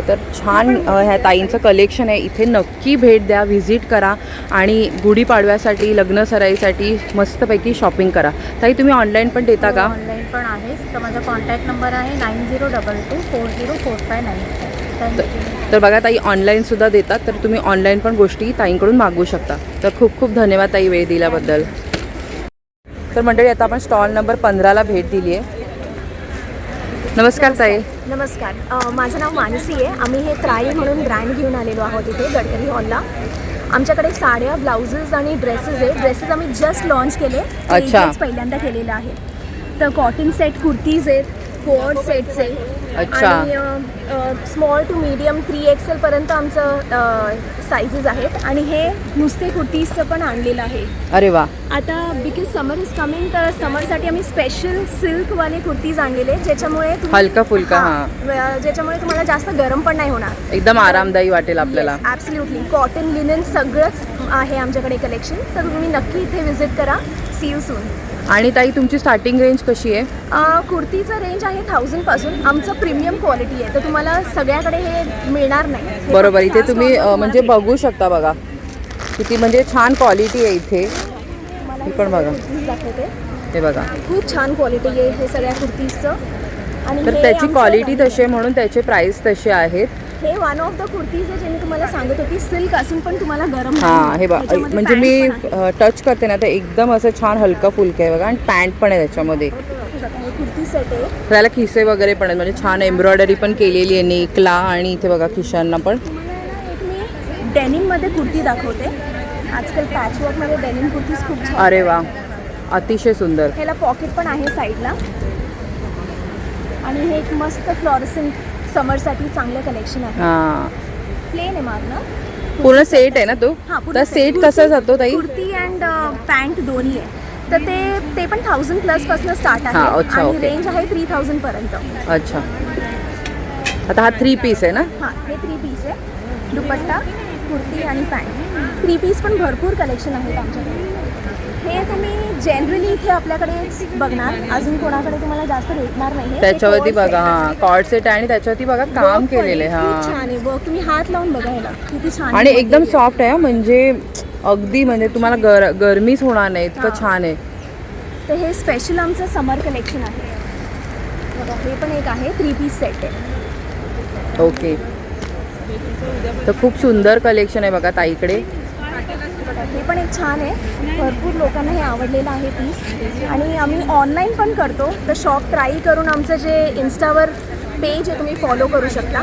तर छान ह्या ताईंचं कलेक्शन आहे. इथे नक्की भेट द्या, व्हिजिट करा आणि गुढीपाडव्यासाठी लग्न सराईसाठी मस्तपैकी शॉपिंग करा. ताई तुम्ही ऑनलाईन पण देता का? ऑनलाईन पण आहे. तर माझा कॉन्टॅक्ट नंबर आहे 9022404595. थँक्यू. तर बघा ताई ऑनलाईनसुद्धा देतात. तर तुम्ही ऑनलाईन पण गोष्टी ताईंकडून मागवू शकता. तर खूप खूप धन्यवाद ताई वेळ दिल्याबद्दल. तर मंडळी आता आपण स्टॉल नंबर 15ला भेट दिली आहे. नमस्कार ताई. नमस्कार. माझं नाव मानसी आहे. आम्ही हे त्राई म्हणून ब्रँड घेऊन आलेलो आहोत इथे गडकरी हॉलला. आमच्याकडे साड्या, ब्लाउजेस आणि ड्रेसेस आहे. ड्रेसेस आम्ही जस्ट लॉन्च केले. अच्छा. इथेच पहिल्यांदा केलेलं आहे. तर कॉटन सेट कुर्तीज आहेत, कोअर सेट्स आहे. अच्छा. आणि स्मॉल टू मीडियम 3XL पर्यंत आमचं साईजेस आहेत. आणि हे नुसते कुर्तीजचं पण आणलेलं आहे. अरे वा. आता बिकॉज समर इज कमिंग तर समरसाठी आम्ही स्पेशल सिल्कवाले कुर्तीज आणलेले ज्याच्यामुळे हलका फुलका. ज्याच्यामुळे तुम्हाला जास्त गरम पण नाही होणार. एकदम आरामदायी वाटेल आपल्याला. ॲब्सल्युटली. कॉटन लिनन सगळंच आहे आमच्याकडे कलेक्शन. तर तुम्ही नक्की इथे व्हिजिट करा. See you soon. आणि ताई तुमची स्टार्टिंग रेंज कशी आहे? कुर्तीचं रेंज आहे 1000 पासून. आमचं प्रीमियम क्वालिटी आहे तर तुम्हाला सगळ्याकडे हे मिळणार नाही. हे बरोबर. फक्त इथे खास तुम्ही तुम्हाला म्हणजे भेटेल. बघू शकता बघा किती म्हणजे छान क्वालिटी आहे इथे. मला हे हे पण बघा. सगळे कुर्तीज दाखवते. हे बघा. खूप छान क्वालिटी आहे हे सगळ्या कुर्तीजचं. आणि तर हे त्याची आमचं क्वालिटी तशी आहे म्हणून त्याचे प्राईस तसे आहेत. हे वन ऑफ द कुर्तीज आहे जे मी तुम्हाला सांगत होती. सिल्क असून पण तुम्हाला गरम नाही हां. होणार. हे बघा त्याच्यामध्ये म्हणजे pant मी पण आहे. टच करते ना तर एकदम असं छान हलका फुलका आहे बघा. आणि पॅन्ट पण आहे त्याच्यामध्ये. हे कुर्ती सेट आहे. त्याला खिसे वगैरे पण आहेत म्हणजे छान एम्ब्रॉयडरी पण केलेली आहे नेकला. आणि इथे बघा खिशांना पण. तुम्हाला ना एक मी डेनिममध्ये कुर्ती दाखवते. आजकाल पॅचवर्कमध्ये डेनिम कुर्तीज खूप छान. अरे वा. अतिशय सुंदर. ह्याला पॉकेट पण आहे साईडला. आणि हे एक मस्त फ्लॉरसेंट समरसाठी चांगलं कलेक्शन आहे. हां. प्लेन आहे मागणं. पूर्ण सेट आहे ना तो? हां, पूर्ण तर set. सेट कसा जातो ताई? कुर्ती अँड पॅन्ट दोन्ही आहे. तर ते पण 1000 प्लस पासून स्टार्ट आहे. हां, अच्छा, आणि ओके. रेंज आहे 3000 पर्यंत. अच्छा. आता हा 3 पीस आहे ना? हां, हे 3 पीस आहे. दुपट्टा, कुर्ती आणि पॅन्ट. 3 पीस पण भरपूर कलेक्शन आहेत आमच्याकडे. हे तुम्ही जनरली इथे आपल्याकडेच बघणार. अजून कोणाकडे तुम्हाला जास्त भेटणार नाही. त्याच्यावरती बघा. हां. कॉर्ड सेट आहे आणि त्याच्यावरती बघा काम केलेलं आहे. खूप हां. छान आहे वर्क. तुम्ही हात लावून बघा ह्याला किती छान आणि work एकदम आहे. सॉफ्ट आहे म्हणजे अगदी म्हणजे तुम्हाला गरमीच होणार नाही इतकं हां. छान आहे. तर हे स्पेशल आमचं समर कलेक्शन आहे. बघा हे पण एक आहे 3 पीस सेट आहे. ओके. तर खूप सुंदर कलेक्शन आहे बघा ताईकडे. हे पण एक छान आहे. भरपूर लोकांना हे आवडलेलं आहे पीस. आणि आम्ही ऑनलाईन पण करतो. तर शॉप ट्राय करून आमचं जे इन्स्टावर पेज आहे तुम्ही फॉलो करू शकता.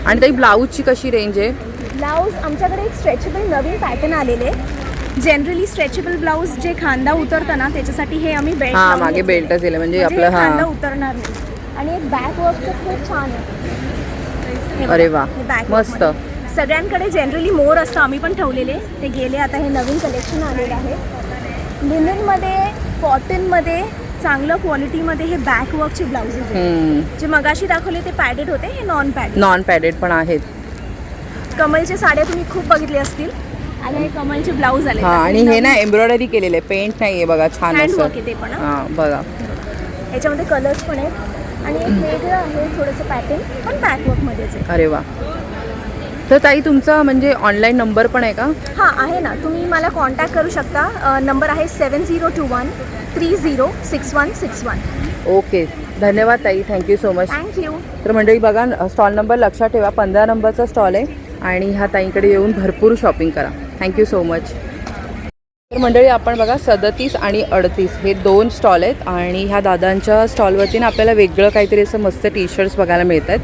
आणि ताई ब्लाऊजची कशी रेंज आहे? ब्लाऊज आमच्याकडे एक स्ट्रेचेबल नवीन पॅटर्न आलेले. जनरली स्ट्रेचेबल ब्लाऊज जे खांदा उतरतं ना त्याच्यासाठी हे आम्ही बेल्ट. हां. मागे बेल्ट दिले म्हणजे आपलं. खांदा हां. उतरणार नाही. आणि एक बॅक वर्कचं खूप छान आहे. हे अरे बघा, वा. हे back मस्त. workमध्ये. सगळ्यांकडे जनरली मोर असतं. आम्ही पण ठेवलेले. ते गेले. आता हे नवीन कलेक्शन आलेलं आहे. लिननमध्ये, कॉटनमध्ये चांगलं क्वालिटीमध्ये हे बॅक वर्कचे ब्लाउजेस आहेत. जे मगाशी दाखवले ते पॅडेड होते. हे नॉन पॅडेड पण आहेत. कमलच्या साड्या तुम्ही खूप बघितल्या असतील. आणि हे कमलचे ब्लाऊज आले. हां. आणि हे ना एम्ब्रॉयडरी केलेलं आहे. पेंट नाही आहे बघा. छान हँड असं. वर्क आहे ते पण. हां. बघा. याच्यामध्ये कलर्स पण आहेत. आणि एक वेगळं आहे थोडंसं पॅटर्न पण बॅक वर्कमध्येच आहे. अरे वा. तर ताई तुमचा म्हणजे ऑनलाईन नंबर पण आहे का? हां आहे ना. तुम्ही मला कॉन्टॅक्ट करू शकता. नंबर आहे 7021306161. ओके. धन्यवाद ताई. Thank you so much. थँक्यू. तर मंडळी बघा स्टॉल नंबर लक्षात ठेवा. 15 नंबरचा स्टॉल आहे. आणि ह्या ताईंकडे येऊन भरपूर शॉपिंग करा. Thank you so much. तर मंडळी आपण बघा 37 आणि 38 हे 2 स्टॉल आहेत आणि ह्या दादांच्या स्टॉलवरती ना आपल्याला वेगळं काहीतरी असं मस्त टी शर्ट्स बघायला मिळत आहेत.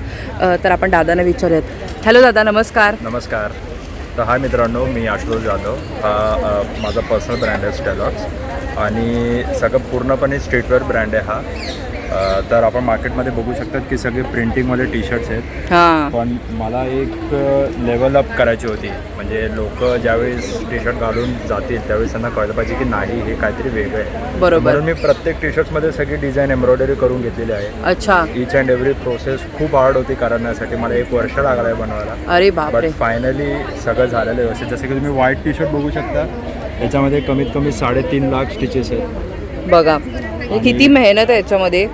तर आपण दादांना विचारूयात. हॅलो दादा, नमस्कार. नमस्कार. तर हा मित्रांनो, मी आशुतोष जाधव. हा माझा पर्सनल ब्रँड आहे स्टेलॉक्स आणि सगळं पूर्णपणे स्ट्रीटवेअर ब्रँड आहे हा. तर आपण मार्केटमध्ये बघू शकतात की सगळे प्रिंटिंगमध्ये टी शर्ट्स आहेत. हां, पण मला एक लेवल अप करायची होती. म्हणजे लोक ज्यावेळेस टी शर्ट घालून जातील त्यावेळेस त्यांना कळलं पाहिजे की नाही, हे काहीतरी वेगळं आहे. बरोबर. म्हणून मी प्रत्येक टी शर्ट्समध्ये सगळी डिझाईन एम्ब्रॉयडरी करून घेतलेली आहे. अच्छा. ईच अँड एव्हरी प्रोसेस खूप हार्ड होती करण्यासाठी. मला 1 वर्ष लागलं आहे बनवायला. अरे बापरे. बट फायनली सगळं झालेलं आहे व्यवस्थित. जसं की तुम्ही व्हाईट टी शर्ट बघू शकता, याच्यामध्ये कमीत कमी 3.5 लाख स्टिचेस आहेत. बघा हे किती मेहनत आहे याच्यामध्ये.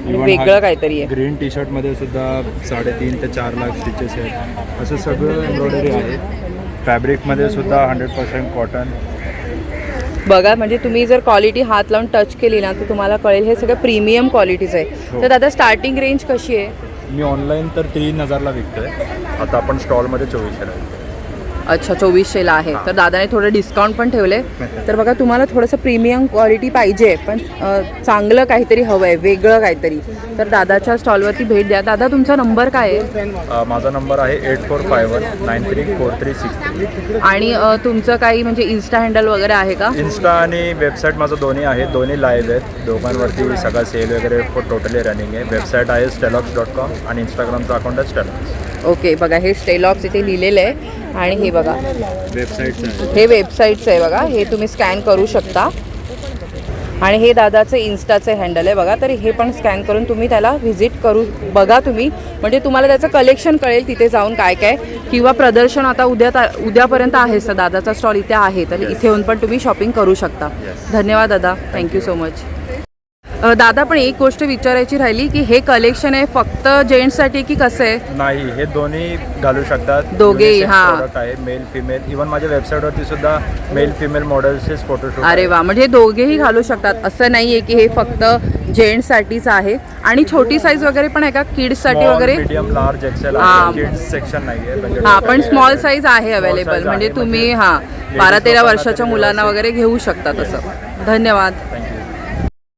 वेगळं काहीतरी आहे. ग्रीन टी शर्टमध्ये सुद्धा 3.5 ते 4 लाख स्टिचेस आहेत. असं सगळं एम्ब्रॉयडरी आहे. फॅब्रिकमध्ये सुद्धा 100% कॉटन. बघा म्हणजे तुम्ही जर क्वालिटी हात लावून टच केली ना तर तुम्हाला कळेल हे सगळं प्रीमियम क्वालिटीज आहे. तर दादा स्टार्टिंग रेंज कशी आहे? मी ऑनलाईन तर 3,000ला विकतोय. आता आपण स्टॉलमध्ये 2400ला विकतोय. अच्छा, 2400ला आहे. तर दादाने थोडं डिस्काउंट पण ठेवले. तर बघा तुम्हाला थोडंसं प्रीमियम क्वालिटी पाहिजे पण चांगलं काहीतरी हवं आहे, वेगळं काहीतरी, तर दादाच्या स्टॉलवरती भेट द्या. दादा तुमचा नंबर काय आहे? माझा नंबर आहे 8451934363. आणि तुमचं काही म्हणजे इन्स्टा हँडल वगैरे आहे का? इन्स्टा आणि वेबसाईट माझं दोन्ही आहे. दोन्ही लाईव्ह आहेत. दोघांवरती सगळा सेल वगैरे टोटली रनिंग आहे. वेबसाईट आहे स्टेलॉक्स.com आणि इंस्टाग्रामचा अकाउंट आहे स्टेलॉक्स. ओके, बघा हे स्टेलॉक्स इथे लिहिलेलं आहे आणि हे बघा वेबसाईटचं आहे. हे वेबसाईटचं आहे बघा. हे तुम्ही स्कॅन करू शकता आणि हे दादाचं इन्स्टाचं हँडल आहे बघा. तर हे पण स्कॅन करून तुम्ही त्याला व्हिजिट करू बघा तुम्ही, म्हणजे तुम्हाला त्याचं कलेक्शन कळेल तिथे जाऊन काय काय. किंवा प्रदर्शन आता उद्यापर्यंत आहे सर, दादाचा स्टॉल इथे आहे, तर इथे येऊन पण तुम्ही शॉपिंग करू शकता. धन्यवाद दादा, थँक्यू सो मच. दादा पण एक गोष्ट विचारायची राहिली की हे कलेक्शन आहे फक्त जेंट्ससाठी की कसं आहे? नाही, हे दोन्ही घालू शकतात. दोघेही. हां, प्रोडक्ट आहे मेल फिमेल. इव्हन माझ्या वेबसाईटवरती सुद्धा मेल फिमेल मॉडेल्सचेच फोटोशूट. अरे वा, म्हणजे दोघेही घालू शकतात, असं नाही आहे की हे फक्त जेंट्ससाठीच आहे. आणि छोटी साईज वगैरे पण आहे का किड्ससाठी वगैरे? Medium large XL kids section नाही आहे. हां, पण स्मॉल साईज आहे अवेलेबल. म्हणजे तुम्ही 12-13 वर्षाच्या मुलांना वगैरे घेऊ शकता तसं. धन्यवाद.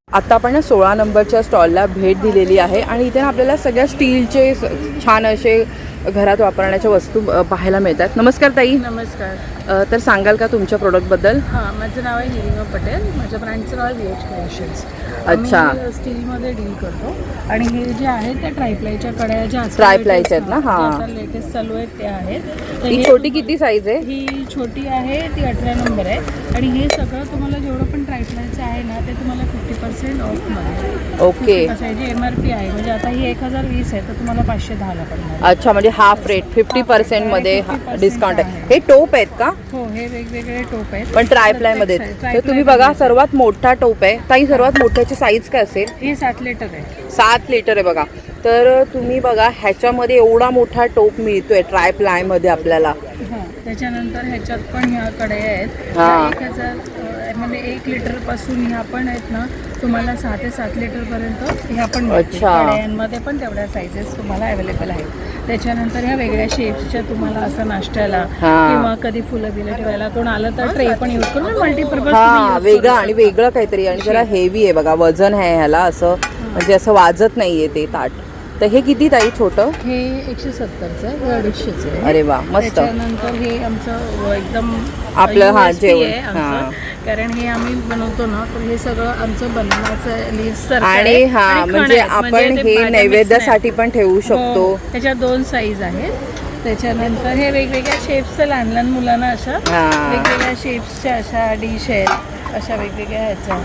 आता आपण 16 नंबरच्या स्टॉलला भेट दिलेली आहे आणि इथे आपल्याला सगळ्या स्टीलचे छान असे घरात वापरण्याच्या वस्तू पाहायला मिळतात. नमस्कार ताई. नमस्कार. तर सांगाल का तुमच्या प्रोडक्टबद्दल? हां, माझं नाव आहे निलिमा पटेल. माझ्या ब्रँडचं नाव आहे VH क्रिएशन्स. अच्छा. आम्ही स्टीलमध्ये डील करतो आणि हे जे आहेत त्या ट्रायप्लायच्या कड्या ज्या ट्रायप्लायच्या आहेत ना? हां, लेटेस्ट चालू आहेत त्या आहेत. तर ही हे छोटी किती साईज आहे? ही छोटी आहे, ती 18 नंबर आहे. आणि हे सगळं तुम्हाला जेवढं पण ट्रायप्लायचं आहे ना ते तुम्हाला 50% ऑफमध्ये. ओके. जी MRP आहे, म्हणजे आता ही 1020 आहे तर तुम्हाला 510ला पडणार. अच्छा, म्हणजे हाफ रेट 50% मध्ये डिस्काउंट आहे. हे टोप आहेत का? हो, हे वेगवेगळे टोप आहेत पण ट्रायप्लायमध्ये. तर तुम्ही बघा सर्वात मोठा टोप आहे ताई. सर्वात मोठ्याची साईज काय असेल? हे 7 लिटर आहे. 7 लिटर आहे बघा. तर तुम्ही बघा ह्याच्यामध्ये एवढा मोठा टोप मिळतोय ट्रायप्लायमध्ये आपल्याला. हां, त्याच्यानंतर ह्याच्यात पण ह्या कढया आहेत. हां. 1000 म्हणजे 1 लिटरपासून ह्या पण आहेत ना, तुम्हाला 6 ते 7 लिटरपर्यंत ह्या पण मिळतील. अच्छा. कढयांमध्ये पण तेवढ्या साईजेस तुम्हाला अवेलेबल आहेत. त्याच्यानंतर ह्या वेगळ्या शेप्सच्या तुम्हाला असं नाश्त्याला किंवा कधी फुलं बिलं ठेवायला कोण आलं तर ट्रे पण यूज करून मल्टीपर्पज. हा, वेगळं आणि वेगळं काहीतरी आणि जरा हेवी आहे बघा. वजन आहे ह्याला असं, म्हणजे असं वाजत नाहीये ते ताट. तर हे किती ताई छोटं? हे 170चं आहे, 250चं आहे. अरे वा, मस्त. त्याच्यानंतर हे आमचं एकदम आपलं USP जेवण. आहे आमचं. कारण हे आम्ही बनवतो ना, तर हे सगळं आमचं बनवण्याचं लिस्ट आणि म्हणजे आपण हे नैवेद्यासाठी पण ठेवू शकतो. त्याच्यात 2 साईज आहेत. त्याच्यानंतर हे वेगवेगळ्या शेप्सचं लहान लहान मुलांना अशा वेगवेगळ्या शेप्सच्या अशा डिश आहेत, अशा वेगवेगळ्या ह्याच्या.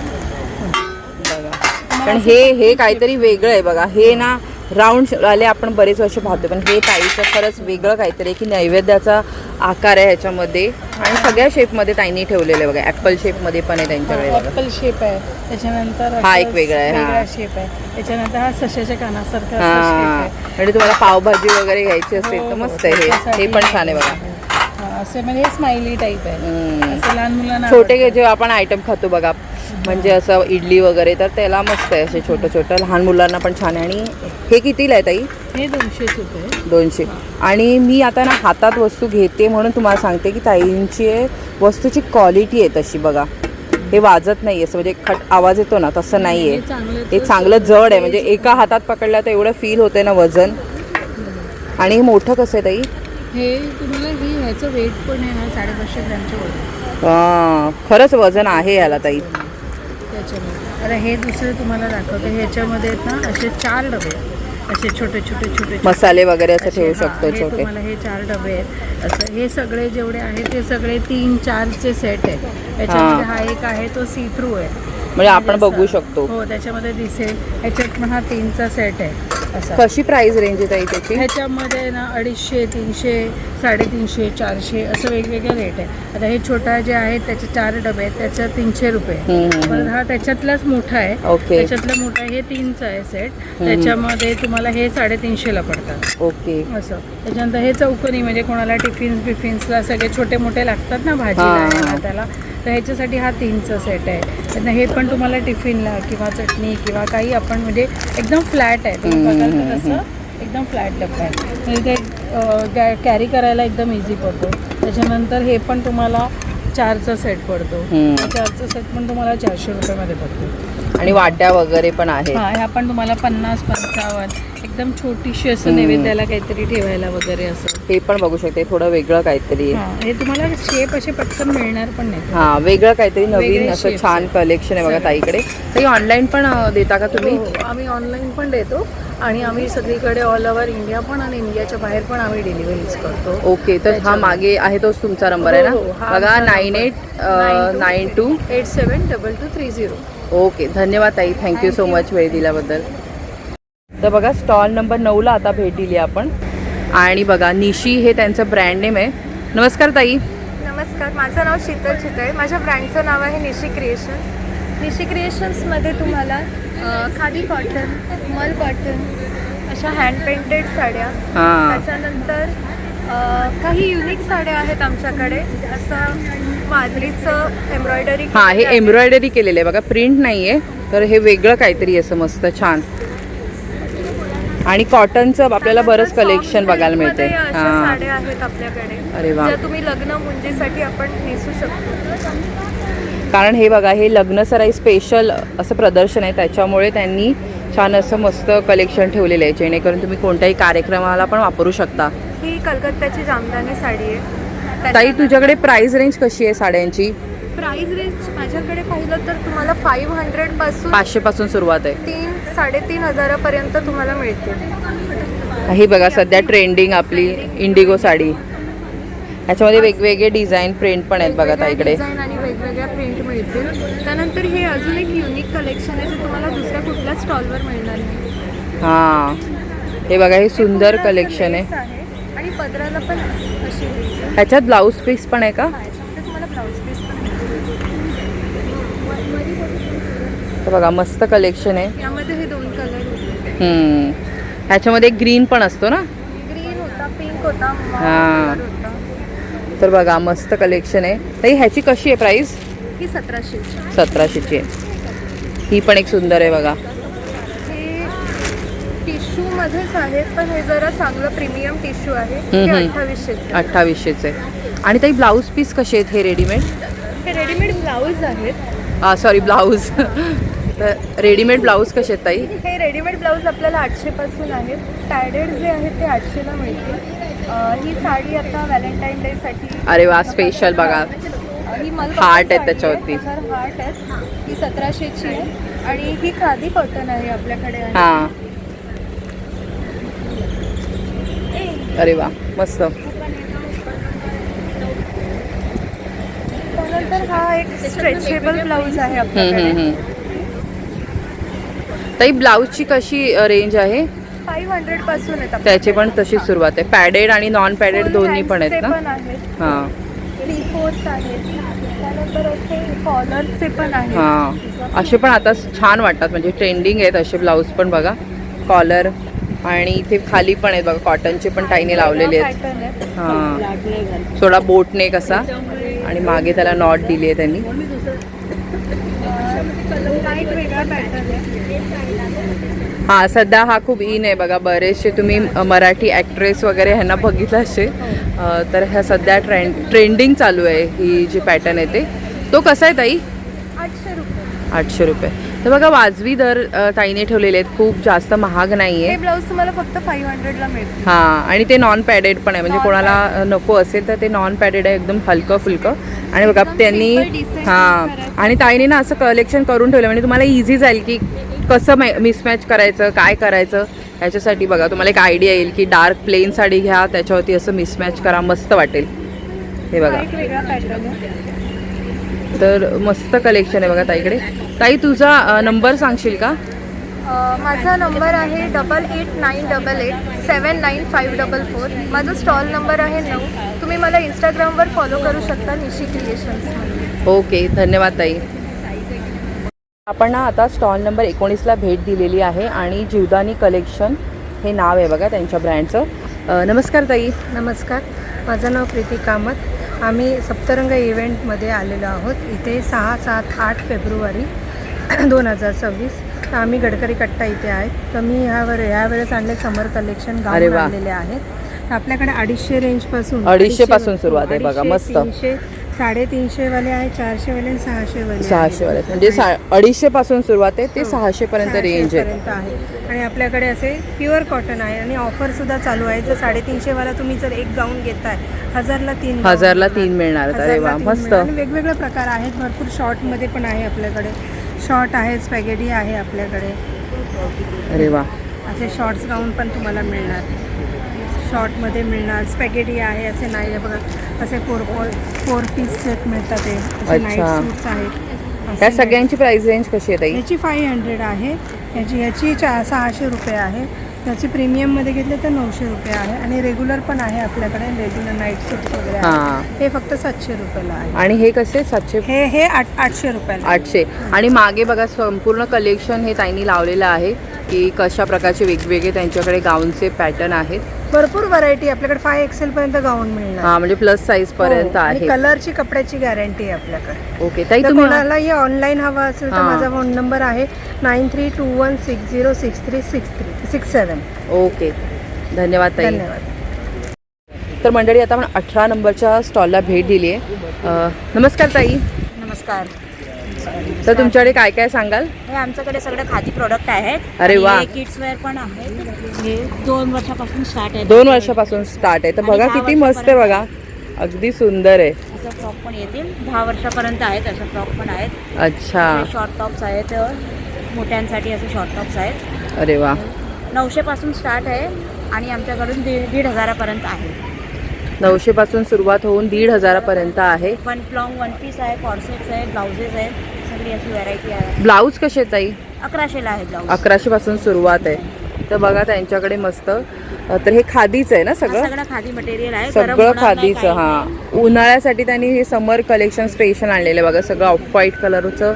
पण हे काहीतरी वेगळं आहे बघा. हे ना राऊंड आले आपण बरेच वर्ष पाहतो, पण हे ताईचं खरंच वेगळं काहीतरी की नैवेद्याचा आकार आहे ह्याच्यामध्ये आणि सगळ्या शेपमध्ये ताईंनी ठेवलेलं आहे बघा. ॲपल शेपमध्ये पण आहे त्यांच्याकडे. ॲपल शेप आहे. त्याच्यानंतर हा एक वेगळा आहे. वेगळा शेप आहे. त्याच्यानंतर हा सशाच्या कानासारखा शेप आहे. म्हणजे तुम्हाला पावभाजी वगैरे घ्यायची असेल तर मस्त आहे. हे पण छान आहे बघा. असे म्हणजे स्माइली टाईप आहे. असं लहान मुलांना छोटे जेव्हा आपण आयटम खातो बघा म्हणजे असं इडली वगैरे, तर त्याला मस्त आहे. असे छोटं छोटं लहान मुलांना पण छान आहे. आणि हे कितीला आहे ताई? हे 200 रुपये. 200. आणि मी आता ना हातात वस्तू घेते म्हणून तुम्हाला सांगते की ताईंची वस्तूची क्वालिटी आहे तशी बघा. हे वाजत नाही असं म्हणजे खट आवाज येतो ना तसं नाही आहे. हे चांगलं जड आहे म्हणजे एका हातात पकडलं तर एवढं फील होते ना वजन. आणि हे मोठं कसं आहे ताई? हे तुम्हाला ह्याचं वेट पण आहे ना 550 ग्रॅमचं वजन. हां, खरंच वजन आहे याला ताई. त्याच्यामध्ये आता हे दुसरं तुम्हाला दाखवते. ह्याच्यामध्ये आहेत ना असे 4 डबे असे छोटे छोटे छोटे मसाले वगैरे असं ठेवू असे, शकतो हे छोटे. तुम्हाला हे 4 डबे आहेत. असं हे सगळे जेवढे आहेत ते सगळे 3-4चे सेट आहेत. याच्यामध्ये हा एक आहे तो सी थ्रू आहे म्हणजे आपण बघू शकतो. हो त्याच्यामध्ये दिसेल. ह्याच्यात पण हा 3चा सेट आहे. असा कशी प्राइस रेंज आहे ताई त्याची? ह्याच्यामध्ये ना 250, 300, 350, 400 असं वेगवेगळे रेट आहे. आता हे छोटा जे आहे त्याचे 4 डबे आहेत त्याच्या 300 रुपये. परत हा त्याच्यातलाच मोठा आहे. ओके. त्याच्यातला मोठा आहे हे 3चा आहे सेट. त्याच्यामध्ये तुम्हाला हे 350ला पडतात. ओके. असं त्याच्यानंतर हे चौकोनी म्हणजे कोणाला बिफिन्सला सगळे छोटे मोठे लागतात ना भाजीला त्याला, तर ह्याच्यासाठी हा 3चा सेट आहे. त्यांना हे पण तुम्हाला टिफिनला किंवा चटणी किंवा काही आपण म्हणजे एकदम फ्लॅट आहे. तुम्ही बघाल तर तसं एकदम फ्लॅट डब्बा आहे म्हणजे ते कॅरी करायला एकदम इझी पडतो. त्याच्यानंतर हे पण तुम्हाला 4चा सेट पडतो. 4चा सेट पण तुम्हाला 400 रुपयामध्ये पडतो. आणि वाट्या वगैरे पण आहे. हां, ह्या पण तुम्हाला 50-55 एकदम छोटीशी असं नैवेद्याला काहीतरी ठेवायला वगैरे असं. हे पण बघू शकते थोडं वेगळं काहीतरी. हे तुम्हाला शेप असे पटकन मिळणार पण नाही. हां, वेगळं काहीतरी नवीन वेगळे असं shapes छान कलेक्शन आहे बघा ताईकडे. ताई ऑनलाईन पण देता का तुम्ही? हो, आम्ही ऑनलाईन पण देतो आणि आम्ही सगळीकडे ऑल ओव्हर इंडिया पण आणि इंडियाच्या बाहेर पण आम्ही डिलिव्हरीज करतो. ओके. तर हा मागे आहे तोच तुमचा नंबर आहे ना? हो, हा बघा आमचा 9892 872230. ओके. धन्यवाद ताई, थँक्यू सो मच वेळ दिल्याबद्दल. तर बघा स्टॉल नंबर 9ला आता भेट दिली आपण. आणि बघा निशी हे त्यांचं ब्रँड नेम आहे. नमस्कार ताई. नमस्कार, माझं नाव शीतल चितळे. माझ्या ब्रँडचं नाव आहे निशी क्रिएशन्स. निशी क्रिएशन्समध्ये तुम्हाला खादी कॉटन, मल कॉटन अशा हँड पेंटेड साड्या, त्याच्यानंतर काही युनिक साड्या आहेत आमच्याकडे. असं वादळीचं एम्ब्रॉयडरी. हां, हे एम्ब्रॉयडरी केलेलं आहे बघा, प्रिंट नाही आहे. तर हे वेगळं काहीतरी असं मस्त छान. आणि कॉटनचं आपल्याला बरंच कलेक्शन बघायला मिळते. अशा साड्या आहेत आपल्याकडे. अरे वा. ज्या तुम्ही लग्न मुंजीसाठी आपण नेसू शकतो. कारण हे बघा हे लग्नसराई स्पेशल असं प्रदर्शन आहे, त्याच्यामुळे त्यांनी छान असं मस्त कलेक्शन ठेवलेलं आहे जेणेकरून तुम्ही कोणत्याही कार्यक्रमाला पण वापरू शकता. ही कलकत्त्याची जामदानी साडी आहे. ताई तुझ्याकडे प्राइस रेंज कशी आहे साड्यांची? प्राइस रेंज माझ्याकडे पाहिलं तर तुम्हाला 500 पासून 500 पासून सुरुवात आहे. 3-3.5 हजारापर्यंत तुम्हाला मिळते. ही बघा सध्या ट्रेंडिंग आपली इंडिगो साडी. ह्याच्यामध्ये वेगवेगळे डिझाईन प्रिंट पण आहेत बघा ताईकडे. डिझाईन आणि वेगवेगळ्या प्रिंट मिळतील. त्यानंतर हे अजून एक युनिक कलेक्शन आहे जे तुम्हाला दुसऱ्या कुठल्या स्टॉलवर मिळणार नाही. हां, हे बघा हे सुंदर कलेक्शन आहे. आणि पदराला पण अशी आहे. ह्याच्यात ब्लाऊज पीस पण आहे का? तुम्हाला ब्लाऊज पीस पण तर बघा मस्त कलेक्शन आहे. यामध्ये हे 2 कलर होते. ह्याच्यामध्ये ग्रीन पण असतो ना? ग्रीन होता, पिंक होता, हां. कलर होता. तर बघा मस्त कलेक्शन आहे. ताई ह्याची कशी आहे प्राइस? ही 1700. 1700ची आहे. ही पण एक सुंदर आहे बघा. हे टिश्यूमध्येच आहे पण हे जरा चांगलं प्रीमियम टिश्यू आहे. हे 2800. 2800चे. आणि ताई ब्लाऊज पीस कसे आहेत हे रेडीमेड? हे रेडीमेड ब्लाऊज आहेत. Sorry blouse. तर रेडीमेड ब्लाऊज कसे आहेत ताई? हे रेडीमेड ब्लाऊज आपल्याला 800 पासून आहेत. टॅडेड जे आहेत ते 800ला मिळतील. ही साडी आता व्हॅलेंटाईन डे साठी. अरे वा, स्पेशल बघा. ही हार्ट आहेत त्याच्यावरती. हार्ट आहेत. ही 1700ची आहे आणि ही खादी कॉटन आहे आपल्याकडे. हां. अरे वा मस्त. त्यानंतर हा एक स्ट्रेचेबल ब्लाऊज आहे आपल्याकडे. ताई ब्लाऊजची कशी रेंज आहे? 500 पासून आहेत. त्याची पण तशी सुरुवात आहे. पॅडेड आणि नॉन पॅडेड दोन्ही पण आहेत ना? हां. 3/4 आहेत. त्यानंतर असे कॉलरचे पण आहेत. हां, असे पण आता छान वाटतात म्हणजे ट्रेंडिंग आहेत असे ब्लाऊज पण बघा. कॉलर आणि इथे खाली पण आहेत बघा कॉटनचे पण टाईने लावलेले आहेत. हां, थोडा बोट नेक असा आणि मागे त्याला नॉट दिली आहे त्यांनी. हां, सध्या हा खूप इन आहे बघा. बरेचसे तुम्ही मराठी ॲक्ट्रेस वगैरे ह्यांना बघितलं असेल. तर ह्या सध्या ट्रेंडिंग चालू आहे ही जी पॅटर्न आहे ते. तो कसा आहे ताई? 800 रुपये. तर बघा वाजवी दर ताईने ठेवलेले आहेत, खूप जास्त महाग नाही आहे. हे ब्लाऊज तुम्हाला फक्त 500ला मिळते. हां, आणि ते नॉन पॅडेड पण आहे, म्हणजे कोणाला नको असेल तर ते नॉन पॅडेड आहे, एकदम हलकं फुलकं. आणि बघा त्यांनी हां, आणि ताईने ना असं कलेक्शन करून ठेवलं म्हणजे तुम्हाला इझी जाईल की कसं मिसमॅच करायचं, काय करायचं ह्याच्यासाठी. बघा तुम्हाला एक आयडिया येईल की डार्क प्लेन साडी घ्या, त्याच्यावरती असं मिसमॅच करा, मस्त वाटेल. हे बघा, तर मस्त कलेक्शन आहे बघा ताईकडे. ताई तुझा नंबर सांगशील का? माझा नंबर आहे 8898879544. माझा स्टॉल नंबर आहे 9. तुम्ही मला इंस्टाग्रामवर फॉलो करू शकता निशी क्रिएशन्स. ओके, धन्यवाद ताई. आपण ना आता स्टॉल नंबर 19ला भेट दिलेली आहे आणि जीवदानी कलेक्शन हे नाव आहे बघा त्यांच्या ब्रँडचं. नमस्कार ताई. नमस्कार, माझं नाव प्रीती कामत. आम्ही सप्तरंग इव्हेंटमध्ये आलेलो आहोत. इथे 6, 7, 8 फेब्रुवारी 2026. तर आम्ही गडकरी कट्टा इथे आहेत. तर मी ह्यावेळेस आणले समर कलेक्शन गाऊन आणलेले आहेत. आपल्याकडे 250 रेंजपासून 250 पासून सुरुवात आहे बघा, मस्त. 300, 350 वाले आहे, 400 वाले आणि 600 वाले. 600 वाले म्हणजे 250 पासून सुरुवात आहे ते 600 पर्यंत रेंज आहे. आणि आपल्याकडे असे प्युअर कॉटन आहे आणि ऑफर सुद्धा चालू आहे. जर 350 वाला तुम्ही जर एक गाऊन घेताय 1000ला 3 मिळणार. अरे वा, मस्त. आणि वेगवेगळे प्रकार आहेत, भरपूर शॉर्टमध्ये पण आहे आपल्याकडे. शॉर्ट आहे, स्पॅगेटी आहे आपल्याकडे. अरे वा, असे शॉर्ट्स गाऊन पण तुम्हाला मिळणार, शॉर्टमध्ये मिळणार. स्पॅगेटी आहे, असे नाही आहे बघा, असे 4 पीस सेट मिळतात. ते असे नाईट सूट्स आहेत. त्या सगळ्यांची प्राइस रेंज कशी आहे ताई? याची 500 आहे, याची 600 रुपये आहे. त्याची प्रीमियममध्ये घेतले तर 900 रुपये आहे. आणि रेग्युलर पण आहे आपल्याकडे, रेग्युलर नाईट सूट वगैरे आहे. हे फक्त 700 रुपयाला आहे. आणि हे कसे 700? हे 800 रुपयाला. 800. आणि मागे बघा संपूर्ण कलेक्शन हे ताईंनी लावलेलं आहे की कशा प्रकारचे वेगवेगळे त्यांच्याकडे गाऊनचे पॅटर्न आहेत. भरपूर व्हरायटी आपल्याकडे 5XL पर्यंत गाऊन मिळणार. हां, म्हणजे प्लस साईज पर्यंत आहे. कलरची कपड्याची गॅरंटी आहे आपल्याकडे. ओके ताई, तर तुम्ही कोणालाही ऑनलाईन हवा असेल तर माझा फोन नंबर आहे 9321606367. ओके, धन्यवाद ताई. धन्यवाद. तर मंडळी आता आपण 18 नंबरच्या स्टॉलला भेट दिली आहे. नमस्कार ताई. नमस्कार. तर तुमच्याकडे काय काय सांगाल? हे आमच्याकडे सगळे खादी प्रोडक्ट आहेत. अरे वा. किड्स वेअर पण आहेत. हे 2 वर्षापासून स्टार्ट आहे. 2 वर्षापासून स्टार्ट आहे. तर बघा किती मस्त आहे बघा, अगदी सुंदर आहे. असं फ्रॉक पण येतील, 10 वर्षापर्यंत आहेत. असे फ्रॉक पण आहेत. अच्छा, शॉर्ट टॉप्स आहेत, मोठ्यांसाठी असे शॉर्ट टॉप्स आहेत. अरे वा. 900 पासून स्टार्ट आहे आणि आमच्याकडून 1,500 पर्यंत आहे. 900 पासून सुरुवात होऊन 1,500 पर्यंत आहे. वन लॉंग वन पीस आहे, कॉर्सेट्स आहे, ब्लाउजेस आहेत, सगळी अशी व्हरायटी आहे. ब्लाऊज कसे आहेत ताई? 1100ला आहे ब्लाऊज. 1100 पासून सुरुवात आहे. तर बघा त्यांच्याकडे मस्त. तर हे खादीच आहे ना सगळं? सगळं खादी मटेरियल आहे, सगळं खादीचं. हां, उन्हाळ्यासाठी त्यांनी हे समर कलेक्शन स्पेशल आणलेलं आहे बघा. सगळं ऑफ व्हाईट कलरचं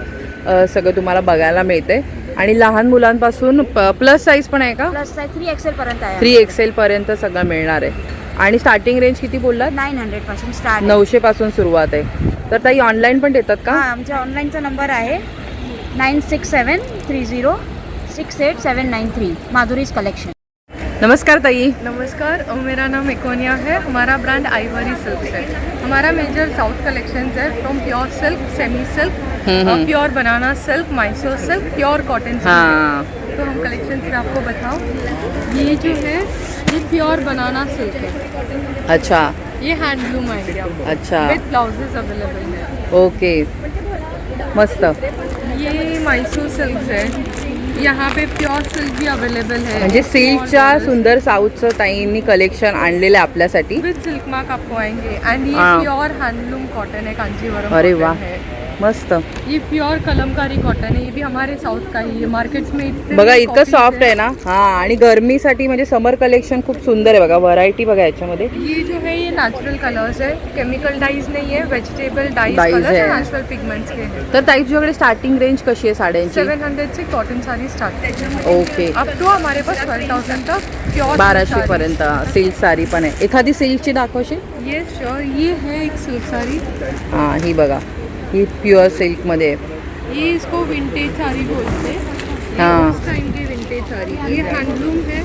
सगळं तुम्हाला बघायला मिळते. आणि लहान मुलांपासून प्लस साईज पण आहे का? प्लस साईज 3XL पर्यंत आहे. 3XL पर्यंत सगळं मिळणार आहे. आणि स्टार्टिंग रेंज किती बोललात? 900 पासून स्टार्ट. 900 पासून सुरुवात आहे. तर ताई ऑनलाईन पण देतात का? हां, आमचा ऑनलाईनचा नंबर आहे 9673068793. माधुरीज कलेक्शन. नमस्कार ताई. नमस्कार, मेरा नाम इकोनिया है. हमारा ब्रांड आइवरी सिल्क है. हमारा मेजर साउथ कलेक्शंस है, from pure silk, semi silk, pure banana silk, Mysore silk, pure cotton silk. तो हम कलेक्शंस में आपको बताओ, ये जो है ये प्योर बनाना सिल्क है. अच्छा, ये हैंडलूम आइडिया. अच्छा, विद ब्लाउजेस अवेलेबल है. ओके, मस्त. ये मैसूर सिल्क है. यहाँ पे प्योर सिल्क भी अवेलेबल है. म्हणजे सिल्कच्या सुंदर साऊथचं ताईंनी कलेक्शन आणलेलं आहे आपल्यासाठी. विद सिल्क मार्क आपको आएंगे. एंड ये प्योर हैंडलूम कॉटन है, कांजीवरम. अरे वाह, है. मस्त. ये प्योर कलमकारी कॉटन है. ये भी हमारे साउथ का ही है. मार्केट्स में बघा इतकं सॉफ्ट आहे ना. हां, आणि गरमीसाठी म्हणजे समर कलेक्शन खूप सुंदर आहे बघा. व्हरायटी बघा याच्यामध्ये. ये जो है ये नेचुरल कलर्स है, केमिकल डाइज नहीं है, वेजिटेबल डाइज Dyes कलर्स है. नेचुरल पिगमेंट्स के हैं. तर ताई तुझ्याकडे स्टार्टिंग रेंज कशी आहे साड्यांची? 700 से कॉटन साड़ी स्टार्ट है. ओके. अप टू हमारे पास 12,000 तक प्योर 1200 पर्यंत सिल्क साडी पण आहे. एखादी सिल्कची दाखवशील? ये श्योर. ये है एक सिल्क साड़ी. हां, ही बघा ही प्युअर सिल्कमध्ये आहे. ये इसको विंटेज साड़ी बोलते हैं. हाँ. उस टाइम की विंटेज साड़ी. ये हैंडलूम है.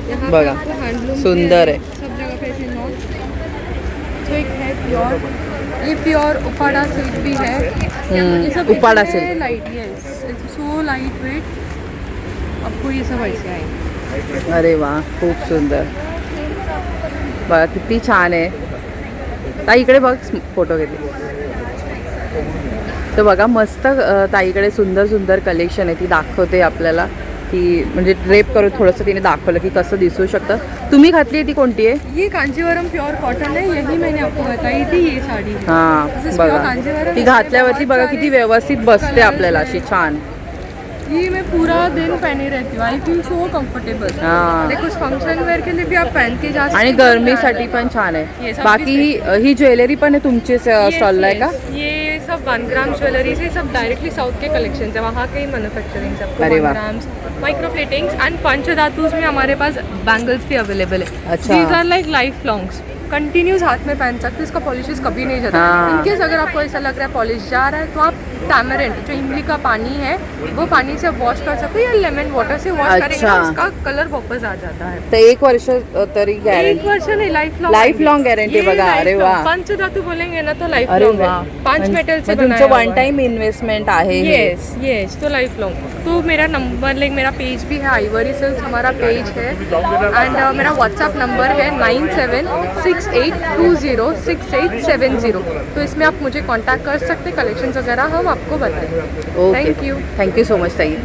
यहाँ पे बघा आपको हैंडलूम सुंदर है. सब जगह पे ऐसे नॉट. तो एक है प्योर. ये प्योर उपाड़ा सिल्क भी है. ये सब Uppada silk. Light. Yes, it's so light weight. आपको ये सब ऐसे आएंगे. अरे वा खूप सुंदर. बघा किती छान आहे. ताईकडे बघ फोटो घेते. तर बघा मस्त ताईकडे सुंदर सुंदर कलेक्शन आहे. ती दाखवते आपल्याला की म्हणजे ड्रेप करून थोडंसं तिने दाखवलं की कसं दिसू शकतं. तुम्ही घातली आहे ती कोणती आहे? ये कांजीवरम प्योर कॉटन है. यही मैंने आपको बताई थी ये साड़ी. हां बघा ती घातल्यावरती बघा किती व्यवस्थित बसते आपल्याला अशी छान. ये मैं पूरा दिन पहनी रहती हूँ. I feel so comfortable. हाँ. कुछ फंक्शन वेयर के लिए भी आप पहन के जा सकते आणि गरमीसाठी पण छान आहे. ये सब बाकी ही ज्वेलरी पण आहे तुमची स्टॉलला आहे का? ये सब 1 ग्राम ज्वेलरी से सब डायरेक्टली साउथ के कलेक्शन है. वहाँ के ही मैन्युफैक्चरिंग सब. अरे 1 वाह. ग्राम्स माइक्रो प्लेटिंग्स एंड पंचधातुस में हमारे पास बैंगल्स भी अवेलेबल है. अच्छा. These are like life longs. Continuous हाथ में पहन सकते. इसका पॉलिशेस कभी नहीं जाता. हाँ. इनकेस अगर आपको ऐसा लग रहा है पॉलिश जा रहा है तो आप टैमरिंड जो इमली का पानी है वो पानी से वॉश कर सकते हो या लेमन वाटर से वॉश अच्छा. करेंगे तो उसका कलर वापस आ जाता है. तर 1 वर्ष तरी 1 गॅरंटी. वर्ष नहीं, लाइफ लॉन्ग गॅरंटी बघा. अरे वा. पंचधातु बोलेंगे ना तो लाइफ अरे लॉन्ग वा. है. 5 मेटल से तुमचं बनाया वन टाइम इन्व्हेस्टमेंट आहे हे. यस तो लाइफ लॉन्ग. तो मेरा नंबर लाइक मेरा पेज भी है. आइवरी सिल्क हमारा पेज है. एंड मेरा व्हाट्सएप नंबर है 9768206870. तो इसमें आप मुझे कांटेक्ट कर सकते. कलेक्शन वगैरह हम आपको बताएंगे. ओके थँक्यू सो मच ताई.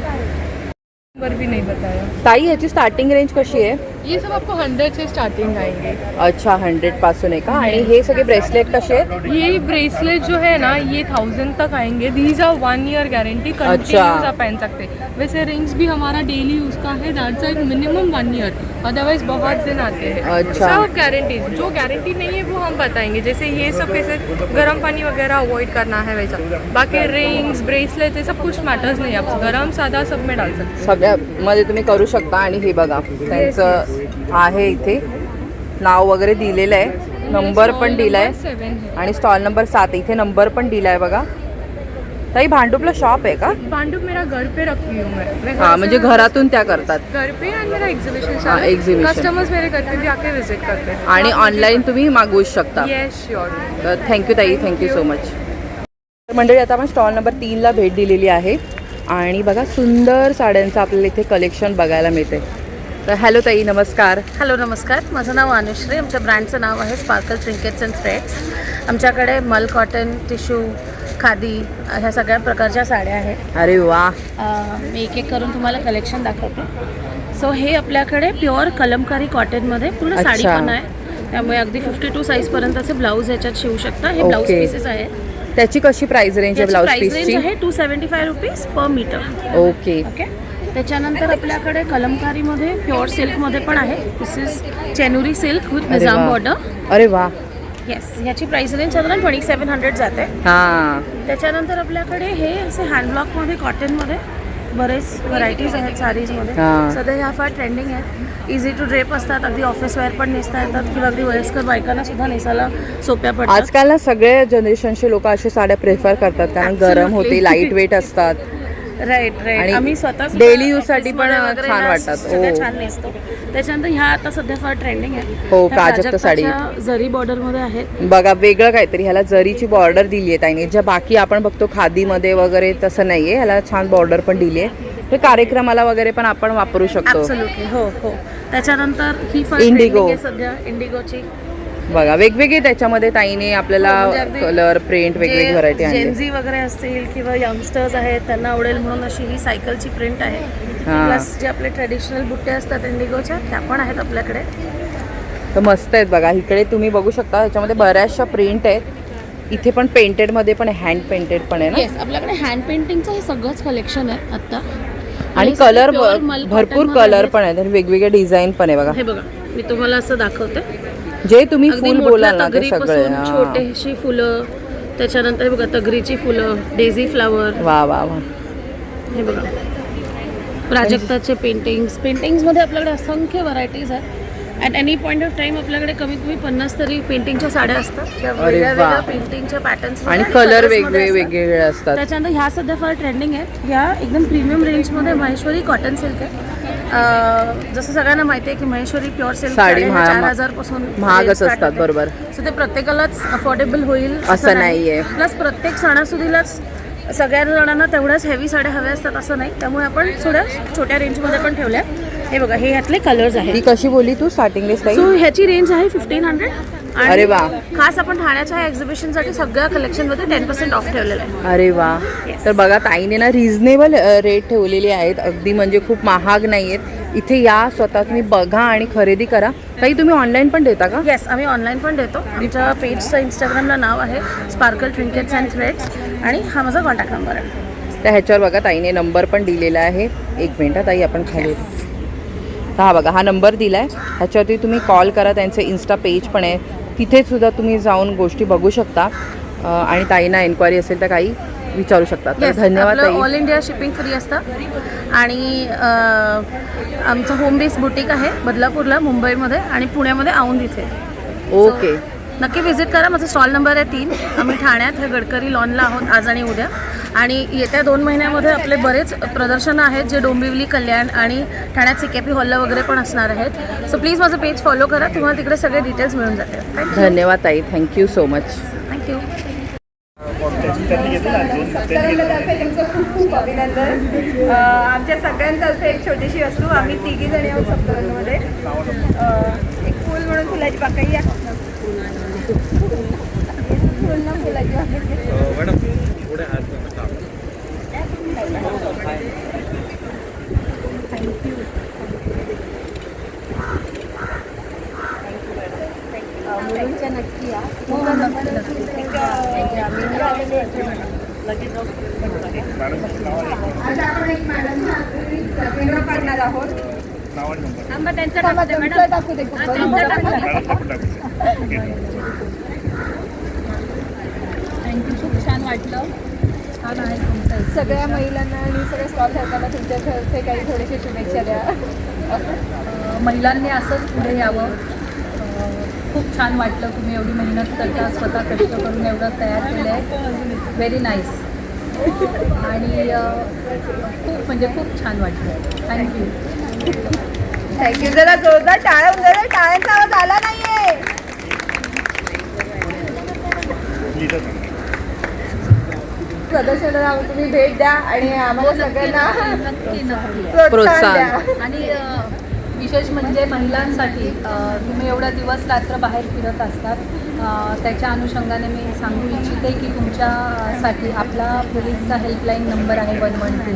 नंबर भी नहीं बताया. ताई ह्याची स्टार्टिंग रेंज कशी आहे? ये सब आपको 100 से स्टार्टिंग आएंगे. अच्छा 100 पासून आहे का? आणि हे सगळे ब्रेसलेट कसे आहेत? ये ब्रेसलेट जो है ना ये 1000 तक आएंगे. These are 1 year guarantee. Continuous आप पहन सकते. वैसे रिंग्स भी हमारा डेली यूज का है. That's like minimum 1 year. Otherwise बहुत दिन आते हैं. अच्छा. सब गारंटीज. जो गारंटी नहीं है वो हम बताएंगे. जैसे ये सब कैसे गर्म पानी वगैरह अवॉइड करना है वैसा. बाकी रिंग्स ब्रेसलेट ये सब कुछ मैटर्स नहीं. आप गरम सादा सब में डाल सकते. सगळ्यामध्ये तुम्ही करू शकता. आणि हे बघा त्यांचं आहे इथे नाव वगैरे दिलेलं आहे. नंबर पण दिलाय 7 है. आणि स्टॉल नंबर 7 इथे नंबर पण दिलाय बघा. ताई भांडुपला शॉप आहे का? भांडुप मेरा घर पे रखी हूँ मैं. हां म्हणजे घरातून त्या करतात. घर पे एंड मेरा एग्जीबिशन हाँ, exhibition. कस्टमर्स मेरे घर पे भी आके विजिट करते हैं. आणि ऑनलाईन तुम्ही मागवूच शकता. Yes sure. तर थँक्यू ताई. Thank you so much. मंडळी आता आपण स्टॉल नंबर 3ला भेट दिलेली आहे आणि बघा सुंदर साड्यांचं आपल्याला इथे कलेक्शन बघायला मिळते. तर हॅलो ताई नमस्कार. हॅलो नमस्कार. माझं नाव अनुश्री. आमच्या ब्रँडचं नाव आहे स्पार्कल ट्रिंकेट्स अँड थ्रेड्स. आमच्याकडे मल कॉटन टिश्यू खादी ह्या सगळ्या प्रकारच्या साड्या आहेत. अरे वा. मी एक करून तुम्हाला कलेक्शन दाखवते. सो हे आपल्याकडे प्युअर कलमकारी कॉटनमध्ये पूर्ण साडी अच्छा. पण आहे. त्यामुळे अगदी 52 साईजपर्यंतचे ब्लाऊज ह्याच्यात शिवू शकता. हे ब्लाऊज ओके. पीसेस आहेत. त्याची कशी प्राइस रेंज आहे ब्लाऊज प्राइस रेंज पीसची? आहे 275 rupees per metre. Okay. Okay. त्याच्यानंतर आपल्याकडे कलमकारीमध्ये प्युअर सिल्कमध्ये पण आहे. This is Chenuri silk with अरे निजाम वा. बॉर्डर. अरे वा. येस. ह्याची प्राइस रेंज साधारण 2700 जाते. हां त्याच्यानंतर आपल्याकडे हे असे हँडब्लॉकमध्ये कॉटनमध्ये बरेच व्हरायटीज आहेत साडीजमध्ये. हां. सध्या ह्या फार ट्रेंडिंग आहेत. इझी टू ड्रेप असतात. अगदी ऑफिस वेअर पण नेसता येतात किंवा अगदी वयस्कर बायकांना सुद्धा नेसायला सोप्या पडतात. आजकाल ना सगळे जनरेशनचे लोक अशा साड्या प्रेफर करतात कारण गरम होते, लाईट वेट असतात. Right right. आम्ही स्वतः डेली यूज साठी पण छान वाटतात. सगळ्या छान नेसतो. त्याच्यानंतर ह्या आता सध्या फार ट्रेंडिंग आहे. हो प्राजक्त साडी जरी बॉर्डरमध्ये आहेत. बघा वेगळं काहीतरी. ह्याला जरीची बॉर्डर दिली आहे ताईने. ज्या बाकी आपण बघतो खादीमध्ये वगैरे तसं नाहीये. ह्याला छान बॉर्डर पण दिली आहे. हे कार्यक्रमाला वगैरे पण आपण वापरू शकतो. ॲब्सोल्युटली. हो हो. त्याच्यानंतर ही फार इंडिगो. ट्रेंडिंग आहे सध्या इंडिगोची. बघा वेगवेगळे त्याच्यामध्ये ताईने आपल्याला कलर प्रिंट वेगवेगळी व्हरायटी आणली. जेनझी वगैरे असतील किंवा यंगस्टर्स आहेत त्यांना आवडेल म्हणून अशी ही सायकलची प्रिंट आहे. प्लस जे आपले ट्रेडिशनल बुट्टे असतात इंडिगोच्या त्या पण आहेत आपल्याकडे. तर मस्त आहेत बघा. इकडे तुम्ही बघू शकता ह्याच्यामध्ये बऱ्याचशा प्रिंट आहेत. इथे पण पेंटेडमध्ये पण आहे, हँड पेंटेड पण आहे ना. येस. आपल्याकडे हँड पेंटिंगचं हे सगळंच कलेक्शन आहे आत्ता. आणि कलर भरपूर कलर पण आहेत आणि वेगवेगळे डिझाईन पण आहे बघा. हे बघा मी तुम्हाला असं दाखवते. जे तुम्ही फुल बोलाल ना ते सगळे. छोटेशी फुलं. त्याच्यानंतर हे बघा तगरीची फुलं, डेझी फ्लावर. वा वा वा. हे बघा प्राजक्ताचे पेंटिंग्समध्ये आपल्याकडे असंख्य व्हरायटीज आहेत. At any point of time आपल्याकडे कमीत कमी 50 तरी पेंटिंगच्या साड्या असतात त्या अरे वेगळ्या वा. वेगळ्या पेंटिंगच्या पॅटर्न्स आणि कलर वेगवेगळे असतात. त्याच्यानंतर ह्या सध्या फार ट्रेंडिंग आहेत. ह्या एकदम प्रीमियम रेंजमध्ये महेश्वरी कॉटन सिल्क आहे. जसं सगळ्यांना माहिती आहे की महेश्वरी प्युअर सिल्क साडी 4,000 पासून महागच असतात. बरोबर. सो ते प्रत्येकालाच अफोर्डेबल होईल असं नाहीये. प्लस प्रत्येक सणासुदीलाच सगळ्या जणांना तेवढ्याच हेवी साड्या हव्या असतात असं नाही. त्यामुळे आपण थोड्या छोट्या रेंजमध्ये पण ठेवल्या. हे बघा, हे ह्यातले कलर्स ही आहेत. कशी बोलली तू स्टार्टिंग सो ह्याची रेंज आहे 1500. अरे वा. खास आपण ठाण्याच्या एक्झिबिशनसाठी सगळ्या कलेक्शनमध्ये 10% ऑफ ठेवलेलं आहे. अरे वा. तर बघा, ताईने ना रिझनेबल रेट ठेवलेले आहेत. अगदी म्हणजे खूप महाग नाही आहेत. इथे या, स्वतः तुम्ही बघा आणि खरेदी करा. ताई, तुम्ही ऑनलाईन पण देता का? येस, आम्ही ऑनलाईन पण देतो. आमच्या पेजचं इंस्टाग्रामला नाव आहे स्पार्कल ट्रिंकेट्स अँड थ्रेड्स आणि हा माझा कॉन्टॅक्ट नंबर आहे. तर ह्याच्यावर बघा ताईने नंबर पण दिलेला आहे. एक मिनटं ताई, आपण खाली हा बघा, हा नंबर दिला आहे. ह्याच्यावरती तुम्ही कॉल करा. त्यांचं इन्स्टा पेज पण आहे, तिथे सुद्धा तुम्ही जाऊन गोष्टी बघू शकता आणि ताईंना एन्क्वायरी असेल तर काही विचारू शकता. तर धन्यवाद ताई. ऑल इंडिया शिपिंग फ्री असतं आणि आमचं होम बेस बुटीक आहे बदलापूरला, मुंबईमध्ये आणि पुण्यामध्ये औंध इथे. ओके. नक्की व्हिजिट करा. माझा स्टॉल नंबर आहे 3. आम्ही ठाण्यात हे गडकरी लॉनला आहोत आज आणि उद्या. आणि येत्या 2 महिन्यामध्ये आपले बरेच प्रदर्शनं आहेत जे डोंबिवली, कल्याण आणि ठाण्यात CKP हॉलला वगैरे पण असणार आहेत. सो प्लीज माझं पेज फॉलो करा. तुम्हाला तिकडे सगळे डिटेल्स मिळून जातील. धन्यवाद ताई. Thank you so much. थँक्यू. सप्तरंगतर्फे तुमचं खूप खूप अभिनंदन. आमच्या सगळ्यांतर्फे एक छोटीशी वस्तू. आम्ही 3 जणी आहोत सप्तरंगमध्ये. एक फूल म्हणून फुलाची पाकळी या. फुल ना फुलाची पाकळी. मुलींच्या नक्की या. आज आपण एक मॅडम काढणार आहोत. टाकू दे. थँक्यू, खूप छान वाटलं. छान आहे तुमचं. सगळ्या महिलांना आणि सगळ्या स्टॉल धारकांना तुमच्यातर्फे काही थोडेसे शुभेच्छा द्या. महिलांनी असंच पुढे यावं. खूप छान वाटलं. तुम्ही एवढी मेहनत करता, स्वतः कष्ट करून एवढं तयार केलं आहे. Very nice. आणि खूप म्हणजे खूप छान वाटलं. थँक्यू. थँक्यू. जरा जोरदार टाळ्या उंदरा. टाळ्यांचा आवाज आला नाहीये. प्रदर्शनाला तुम्ही भेट द्या आणि आम्हाला सगळ्यांना प्रोत्साहन द्या. आणि विशेष म्हणजे महिलांसाठी तुम्ही एवढा दिवस रात्र बाहेर फिरत असतात. त्याच्या अनुषंगाने मी सांगू इच्छिते की तुमच्यासाठी आपला पोलीसचा हेल्पलाईन नंबर आहे 112.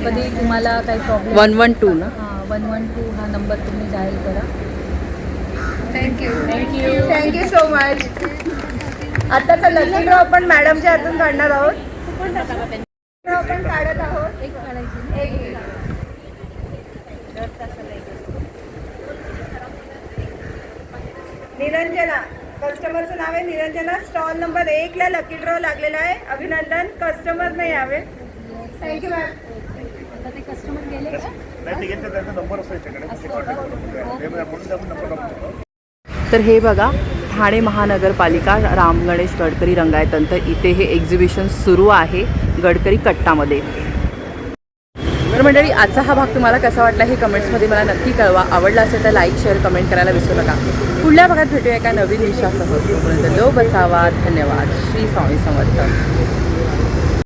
कधी तुम्हाला काही प्रॉब्लेम 112 ना? 112 हा नंबर तुम्ही डायल करा. Thank you so much. आताचा लकी ड्रॉ आपण मॅडमच्या हातून काढणार आहोत. आपण काढत आहोत. एक निरंजना, कस्टमरचं नाव आहे निरंजना. स्टॉल नंबर 1 ला लकी ड्रॉ लागलेला आहे. अभिनंदन. कस्टमर नाही यावे. Thank you ma'am. ते कस्टमर गेले का? तर हे बघा, ठाणे महानगरपालिका राम गणेश गडकरी रंगायतंत्र इथे हे एक्झिबिशन सुरू आहे गडकरी कट्टामध्ये. तर मंडळी, आजचा हा भाग तुम्हाला कसा वाटला हे कमेंट्समध्ये मला नक्की कळवा. आवडला असेल तर लाईक, शेअर, कमेंट करायला विसरू नका. पुढल्या भागात भेटूया एका नवीन विषयासह. तोपर्यंत लो बसावा. धन्यवाद. श्री स्वामी समर्थ.